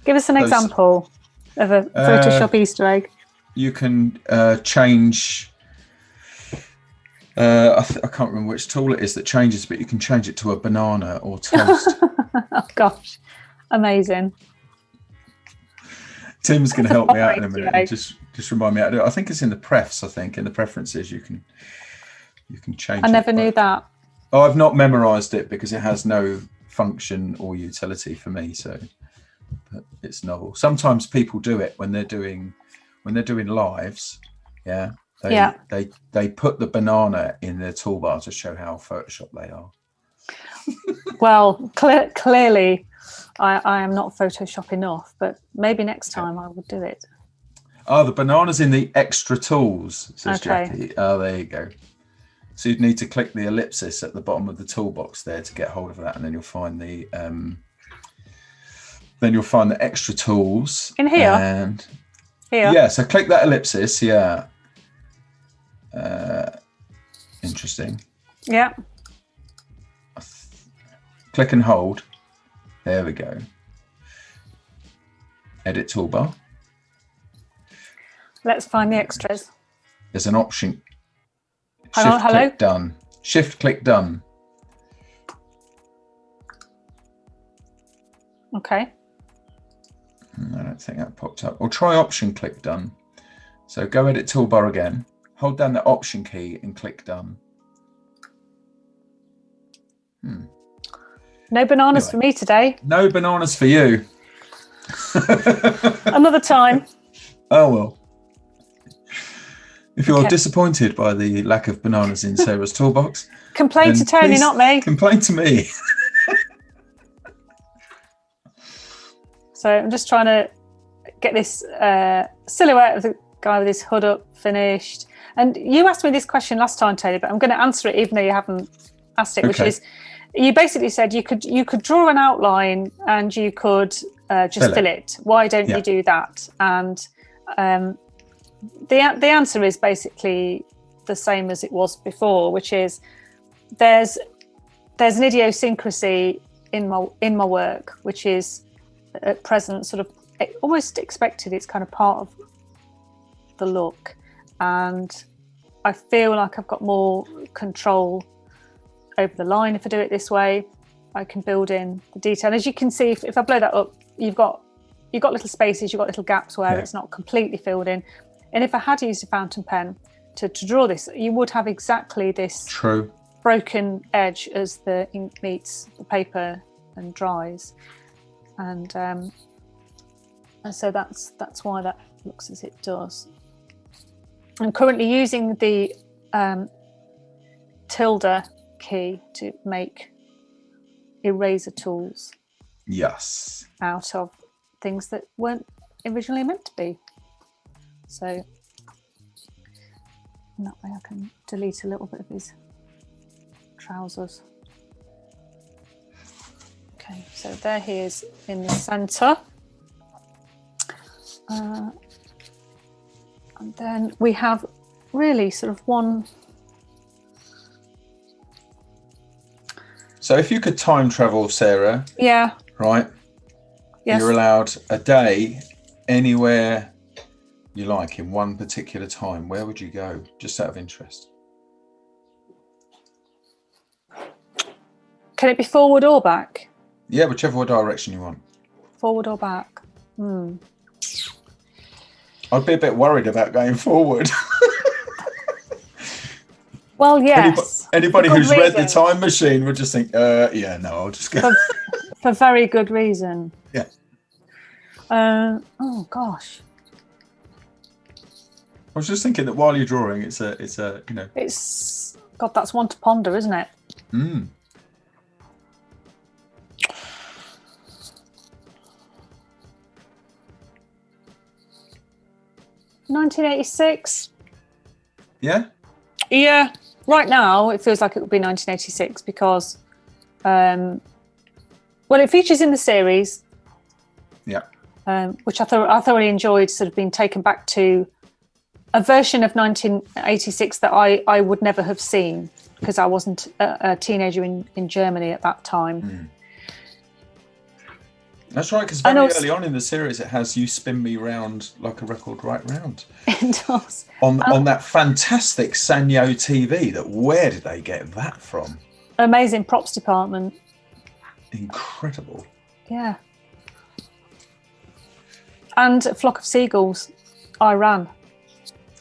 Give us an example of a Photoshop Easter egg. You can change. I can't remember which tool it is that changes, but you can change it to a banana or toast. Oh gosh, amazing! Tim's going to help me out in a minute. And just remind me how to do it. I think it's in the prefs. I think in the preferences you can change. I never knew that. Oh, I've not memorised it because it has no function or utility for me. So, but it's novel. Sometimes people do it when they're doing lives. Yeah. They put the banana in their toolbar to show how Photoshop they are. Well, clearly, I am not Photoshop enough, but maybe next time I will do it. Oh, the banana's in the extra tools, says Jackie. Oh, there you go. So you'd need to click the ellipsis at the bottom of the toolbox there to get hold of that, and then you'll find the extra tools in here. And here, yeah. So click that ellipsis. Yeah. Interesting. Yeah. Click and hold. There we go. Edit toolbar. Let's find the extras. There's an option. Hello. Click done. Shift click done. Okay. I don't think that popped up. Or try option click done. So go edit toolbar again. Hold down the option key and click done. No bananas for me today. No bananas for you. Another time. Oh well. If you're disappointed by the lack of bananas in Sarah's toolbox, complain to Tony, not me. Complain to me. So I'm just trying to get this silhouette of the guy with his hood up finished. And you asked me this question last time, Tony, but I'm going to answer it even though you haven't asked it, which is, you basically said you could draw an outline and you could just fill it. Why don't you do that? And the answer is basically the same as it was before, which is there's an idiosyncrasy in my work, which is at present sort of almost expected. It's kind of part of the look, and I feel like I've got more control over the line. If I do it this way, I can build in the detail. As you can see, if I blow that up, you've got little spaces, you've got little gaps where it's not completely filled in. And if I had used a fountain pen to draw this, you would have exactly this broken edge as the ink meets the paper and dries, and so that's why that looks as it does. I'm currently using the tilde key to make eraser tools. Yes. Out of things that weren't originally meant to be. So that way I can delete a little bit of his trousers. Okay, so there he is in the centre. And then we have really sort of one. So if you could time travel, Sarah. Yeah. Right. Yes. You're allowed a day anywhere you like in one particular time. Where would you go? Just out of interest. Can it be forward or back? Yeah, whichever direction you want. Forward or back? I'd be a bit worried about going forward. Well, yes. Anybody who's read The Time Machine would just think, yeah, no, I'll just go. For very good reason. Yeah. Oh gosh. I was just thinking that while you're drawing, it's a you know. It's God, that's one to ponder, isn't it? 1986. Yeah. Yeah. Right now, it feels like it would be 1986 because, well, it features in the series. Yeah. Which I thoroughly enjoyed. Sort of being taken back to a version of 1986 that I would never have seen because I wasn't a teenager in Germany at that time. That's right, because very early on in the series, it has "You Spin Me Round Like a Record Right Round." It does. On that fantastic Sanyo TV. Where did they get that from? Amazing props department. Incredible. Yeah. And A Flock of Seagulls, I Ran.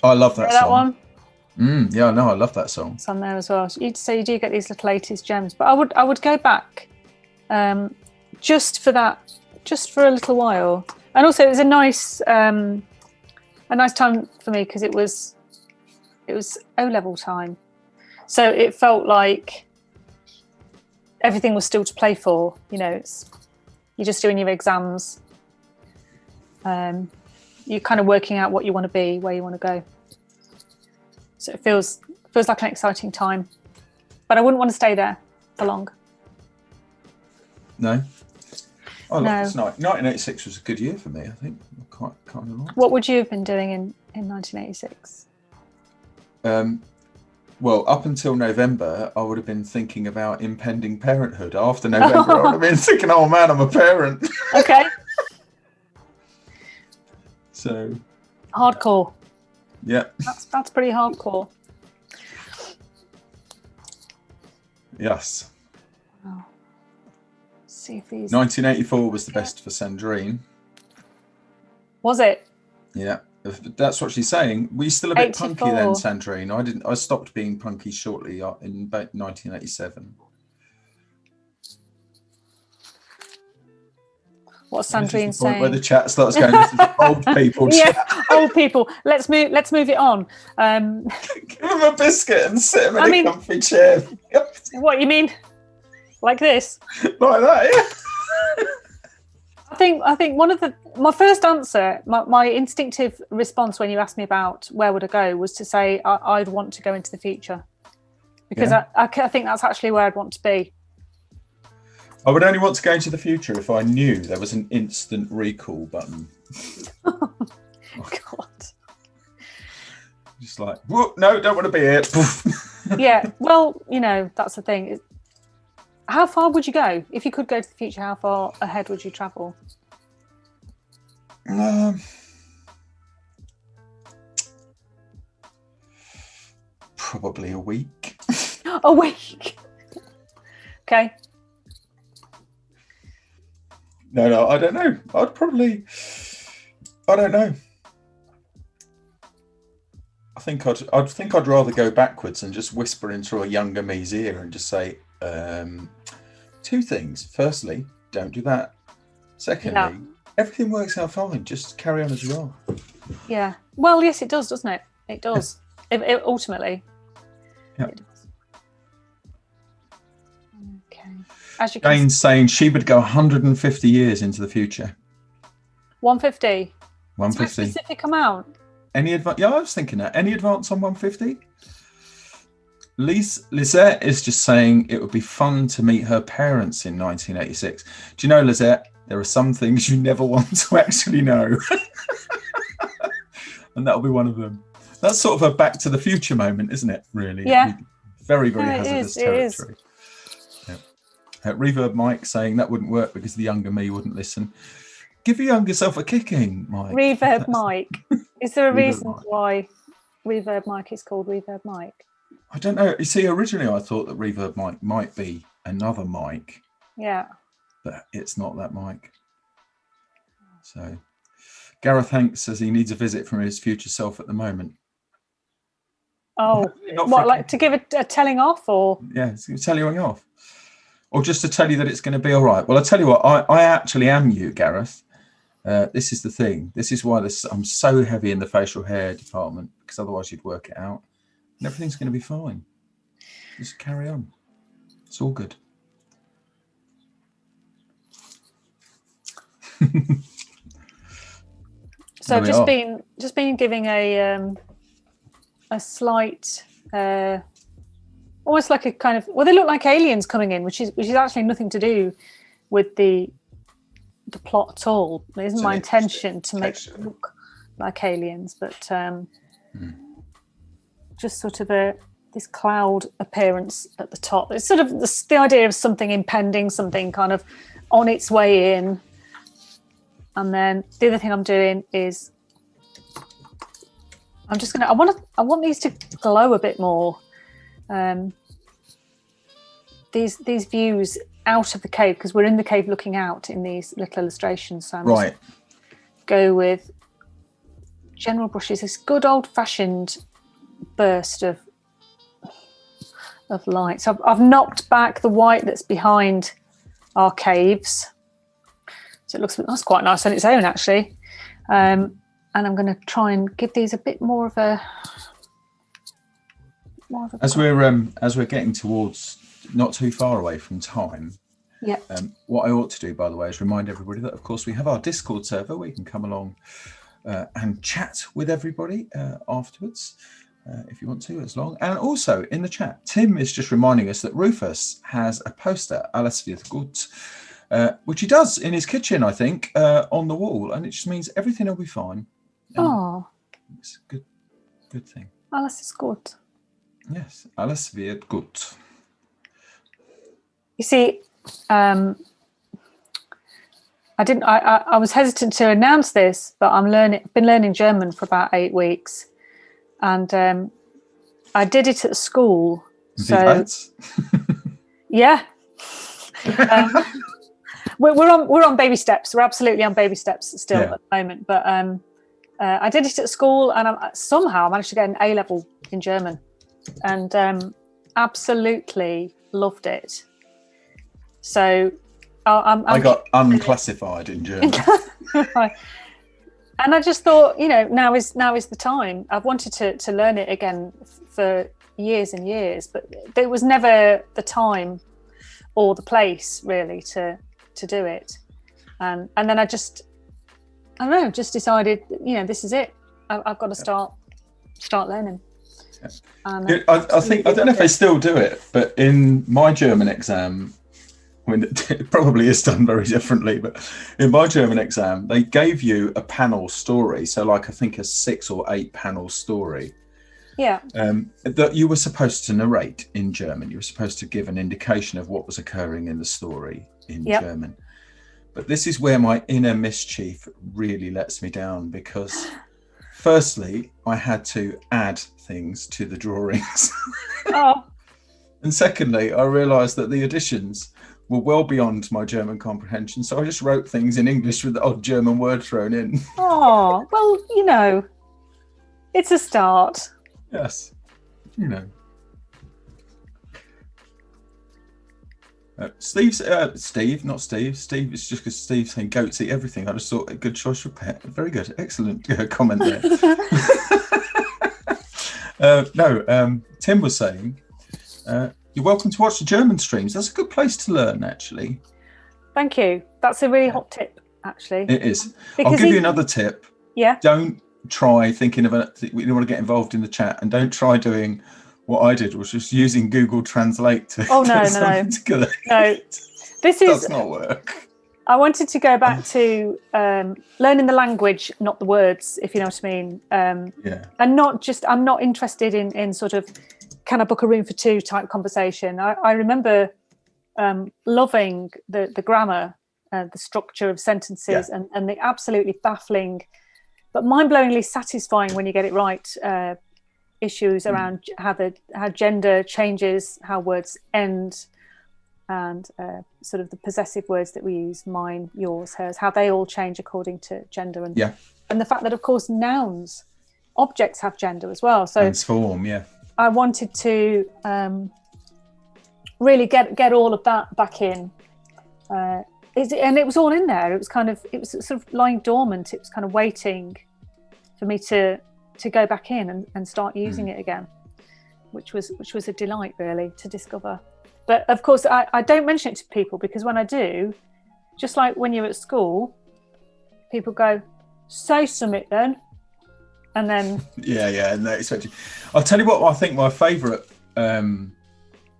I love that song. That one? Yeah, no, I love that song. It's on there as well. So you do get these little 80s gems, but I would go back just for that, just for a little while. And also, it was a nice time for me because it was O-level time, so it felt like everything was still to play for. You know, you're just doing your exams. You're kind of working out what you want to be, where you want to go. So it feels like an exciting time, but I wouldn't want to stay there for long. No. Oh, no. 1986 was a good year for me. I think quite kind of liked. What would you have been doing in 1986? Well, up until November, I would have been thinking about impending parenthood. After November, I would have been thinking, "Oh man, I'm a parent." Okay. So. Hardcore. Yeah. That's pretty hardcore. Yes. Oh. See if these. 1984 was the best for Sandrine. Was it? Yeah, that's what she's saying. Were you still a bit 84. punky then, Sandrine? I stopped being punky shortly in about 1987. What's Sandrine saying? Where the chat starts going, this is old people chat. Yeah, old people. Let's move it on. Give them a biscuit and sit them in a comfy chair. What you mean? Like this? Like that, yeah. I think one of my first answer, my instinctive response when you asked me about where would I go was to say I'd want to go into the future, because I think that's actually where I'd want to be. I would only want to go into the future if I knew there was an instant recall button. Oh, God. Just like, no, don't want to be here. Yeah, well, that's the thing. How far would you go? If you could go to the future, how far ahead would you travel? Probably a week. A week? Okay. No, I don't know. I don't know. I think I'd rather go backwards and just whisper into a younger me's ear and just say, two things. Firstly, don't do that. Secondly, everything works out fine. Just carry on as you are. Yeah. Well, yes, it does, doesn't it? It does. It ultimately. Yeah. It does. Okay. As you Jane's saying she would go 150 years into the future. 150. 150. Specific amount. Any advance? Yeah, I was thinking that. Any advance on 150? Lizette is just saying it would be fun to meet her parents in 1986. Do you know, Lizette, there are some things you never want to actually know. And that'll be one of them. That's sort of a Back to the Future moment, isn't it, really? Yeah. Very, very hazardous territory. It is. Yeah. Reverb Mike saying that wouldn't work because the younger me wouldn't listen. Give your younger self a kicking, Mike. Reverb Mike. Is there a reason Mike. why Reverb Mike is called Reverb Mike? I don't know. You see, originally I thought that Reverb Mike might be another Mike. Yeah. But it's not that Mike. So Gareth Hanks says he needs a visit from his future self at the moment. Oh, what, like to give a telling off, or? Yeah, it's telling off. Or just to tell you that it's going to be all right. Well, I'll tell you what, I actually am you, Gareth. This is the thing. This is why I'm so heavy in the facial hair department, because otherwise you'd work it out. And everything's going to be fine. Just carry on. It's all good. So just been giving a slight, almost like a kind of, well, they look like aliens coming in, which is actually nothing to do with the plot at all. It isn't my intention to make it look like aliens, but just sort of this cloud appearance at the top. It's sort of the idea of something impending, something kind of on its way in. And then the other thing I'm doing is I'm just I want these to glow a bit more. These views out of the cave, because we're in the cave looking out in these little illustrations. So I'm just go with general brushes. This good old fashioned burst of light. So I've knocked back the white that's behind our caves. So that's quite nice on its own, actually. And I'm going to try and give these a bit more of a. As we're getting towards not too far away from time. Yeah. What I ought to do, by the way, is remind everybody that, of course, we have our Discord server where you can come along and chat with everybody afterwards, if you want to, as long. And also in the chat, Tim is just reminding us that Rufus has a poster, Alles wird gut, which he does in his kitchen, I think, on the wall, and it just means everything will be fine. Oh, it's a good thing. Alles ist gut. Yes, alles wird gut. You see, I was hesitant to announce this, but I've been learning German for about 8 weeks, and I did it at school. So yeah. We're on baby steps. We're absolutely on baby steps still at the moment. But I did it at school, and somehow I managed to get an A level in German, and absolutely loved it. So I got unclassified in German. And I just thought, now is the time. I've wanted to learn it again for years and years, but there was never the time or the place really to do it. And then I just decided, this is it. I've got to start learning. And I think, I don't know if they still do it, but in my German exam, I mean, it probably is done very differently, but in my German exam, they gave you a panel story. So like, I think a 6 or 8 panel story. Yeah. That you were supposed to narrate in German. You were supposed to give an indication of what was occurring in the story in German. But this is where my inner mischief really lets me down, because firstly, I had to add things to the drawings. Oh. And secondly, I realised that the additions were well beyond my German comprehension. So I just wrote things in English with the odd German word thrown in. Oh, well, it's a start. Yes. Steve, not Steve. Steve, it's just because Steve's saying goats eat everything. I just thought a good choice for pet. Very good. Excellent comment there. Tim was saying, you're welcome to watch the German streams. That's a good place to learn, actually. Thank you. That's a really hot tip, actually. It is. I'll give you another tip. Yeah. Don't try thinking of you want to get involved in the chat, and don't try doing what I did, was just using Google Translate to no. This does not work. I wanted to go back to learning the language, not the words, if you know what I mean. And I'm not interested in sort of, can I book a room for two type conversation. I remember loving the grammar, the structure of sentences, and the absolutely baffling but mind-blowingly satisfying when you get it right issues around how gender changes, how words end, and sort of the possessive words that we use, mine, yours, hers, how they all change according to gender, and the fact that, of course, nouns, objects have gender as well. So transform, I wanted to really get all of that back in. And it was all in there. It was sort of lying dormant. It was kind of waiting for me to go back in and start using it again, which was a delight, really, to discover. But of course, I don't mention it to people, because when I do, just like when you're at school, people go, say something then, and then and they expect you. I'll tell you what, I think my favourite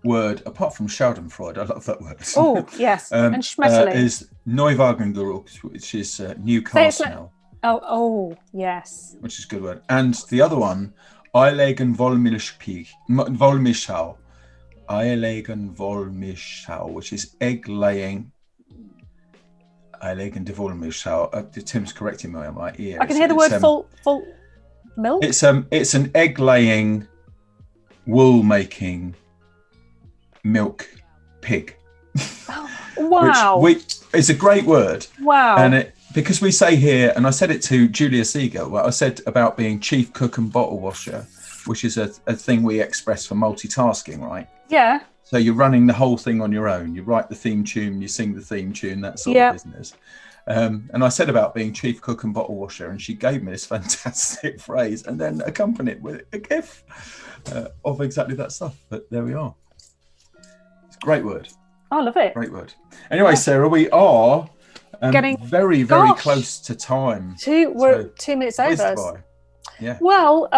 word, apart from Schadenfreude, I love that word. Oh yes, and Schmetterling is Neuwagengeruch, which is new car smell. Oh yes, which is a good word. And the other one, Eierlegen Wollmilchsau. Eierlegen Wollmilchsau, which is egg laying. Eierlegen de Wollmilchsau. Tim's correcting me on my ear. I can hear the word full milk. It's an egg laying, wool making milk pig. Oh, wow. It's a great word. Wow. And because we say here, and I said it to Julia Seagull, I said about being chief cook and bottle washer, which is a thing we express for multitasking, right? Yeah. So you're running the whole thing on your own. You write the theme tune, you sing the theme tune, that sort of business. And I said about being chief cook and bottle washer, and she gave me this fantastic phrase and then accompanied with a gif of exactly that stuff. But there we are. It's a great word. I love it. Great word. Anyway, Sarah, we are getting very, very close to time. 2 minutes over. Yeah. Well,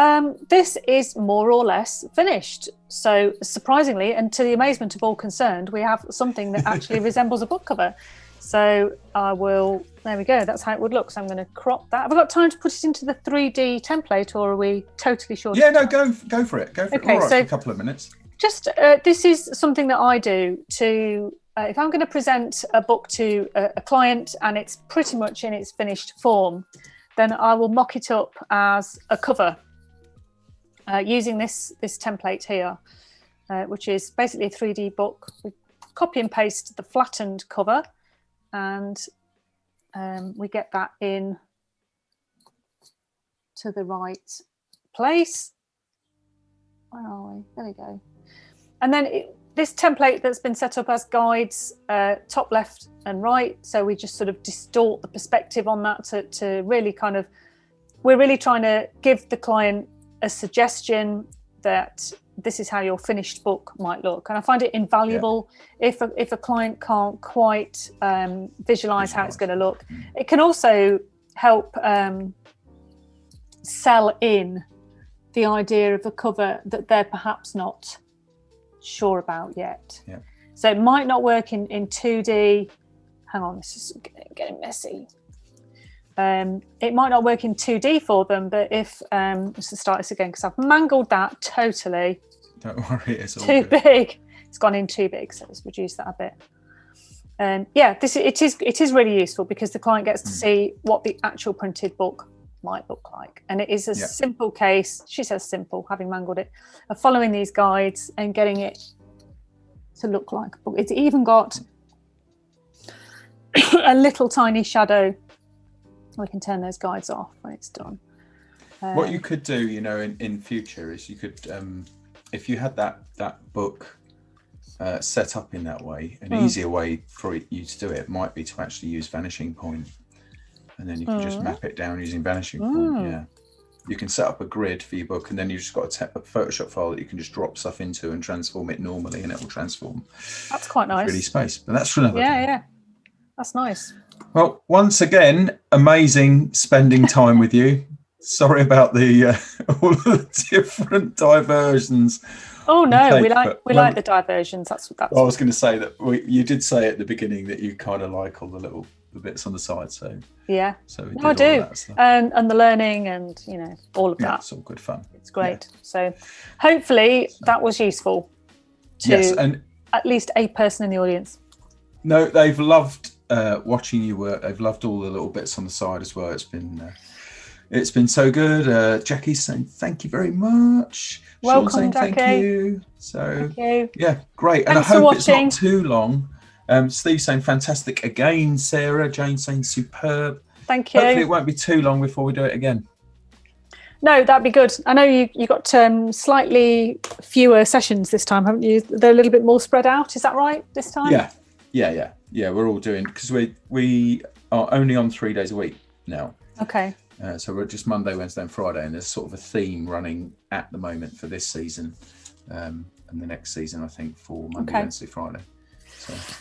this is more or less finished. So surprisingly, and to the amazement of all concerned, we have something that actually resembles a book cover. So there we go. That's how it would look. So I'm going to crop that. Have I got time to put it into the 3D template, or are we totally short? Yeah, no, go for it. Go for it. All right, so a couple of minutes. Just, this is something that I do to, if I'm going to present a book to a client and it's pretty much in its finished form, then I will mock it up as a cover using this template here, which is basically a 3D book. We copy and paste the flattened cover, and we get that in to the right place. Where are we? There we go. And then this template that's been set up as guides, top left and right. So we just sort of distort the perspective on that to really kind of, we're really trying to give the client a suggestion that this is how your finished book might look. And I find it invaluable if a client can't quite visualize how it's going to look. It can also help sell in the idea of a cover that they're perhaps not sure about yet. So it might not work in 2D. Hang on, this is getting messy. It might not work in 2D for them, but if let's start this again, because I've mangled that totally. Don't worry, it's all too good. big. It's gone in too big, so let's reduce that a bit. It is really useful because the client gets to see what the actual printed book might look like, and it is a simple case. She says simple, having mangled it, of following these guides and getting it to look like a book. It's even got a little tiny shadow. We can turn those guides off when it's done. What you could do, in future, is you could, if you had that book set up in that way. An easier way for you to do it might be to actually use vanishing point, and then you can just map it down using vanishing point. Yeah, you can set up a grid for your book, and then you've just got a Photoshop file that you can just drop stuff into and transform it normally, and it will transform. That's quite nice. 3D space, but that's for another day. Yeah, that's nice. Well, once again, amazing spending time with you. Sorry about the all of the different diversions. Oh no, we like the diversions. That's. I was going to say that you did say at the beginning that you kind of like all the bits on the side. So yeah, so I do, and the learning, and all of that. It's all good fun. It's great. Yeah. So hopefully that was useful to and at least a person in the audience. No, they've loved watching you work. They've loved all the little bits on the side as well. It's been so good. Jackie's saying thank you very much. Welcome, Sean saying Jackie. Thank you. So thank you. Yeah, great. Thanks and I hope watching. It's not too long. Steve saying fantastic again. Sarah, Jane saying superb. Thank you. Hopefully it won't be too long before we do it again. No, that'd be good. I know you got slightly fewer sessions this time, haven't you? They're a little bit more spread out. Is that right this time? Yeah. We're all doing, because we are only on 3 days a week now. Okay. So we're just Monday, Wednesday and Friday, and there's sort of a theme running at the moment for this season, and the next season, I think, for Monday, Wednesday, Friday.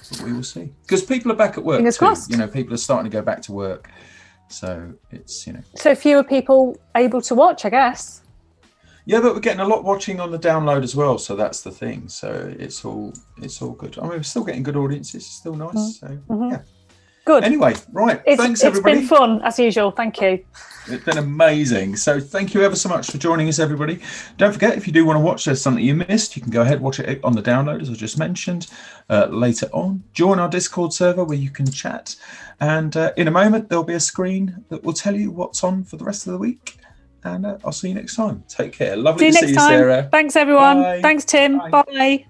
So we will see, because people are back at work Fingers too. crossed. People are starting to go back to work, so it's So fewer people able to watch, I guess. Yeah, but we're getting a lot watching on the download as well, so that's the thing. So it's all good. I mean, we're still getting good audiences. It's still nice. So yeah. Good. Anyway, right. Thanks, everybody. It's been fun, as usual. Thank you. It's been amazing. So thank you ever so much for joining us, everybody. Don't forget, if you do want to watch, there's something you missed, you can go ahead, watch it on the download, as I just mentioned, later on. Join our Discord server where you can chat. And in a moment, there'll be a screen that will tell you what's on for the rest of the week. And I'll see you next time. Take care. Lovely to see you, Sarah. Thanks, everyone. Bye. Thanks, Tim. Bye. Bye.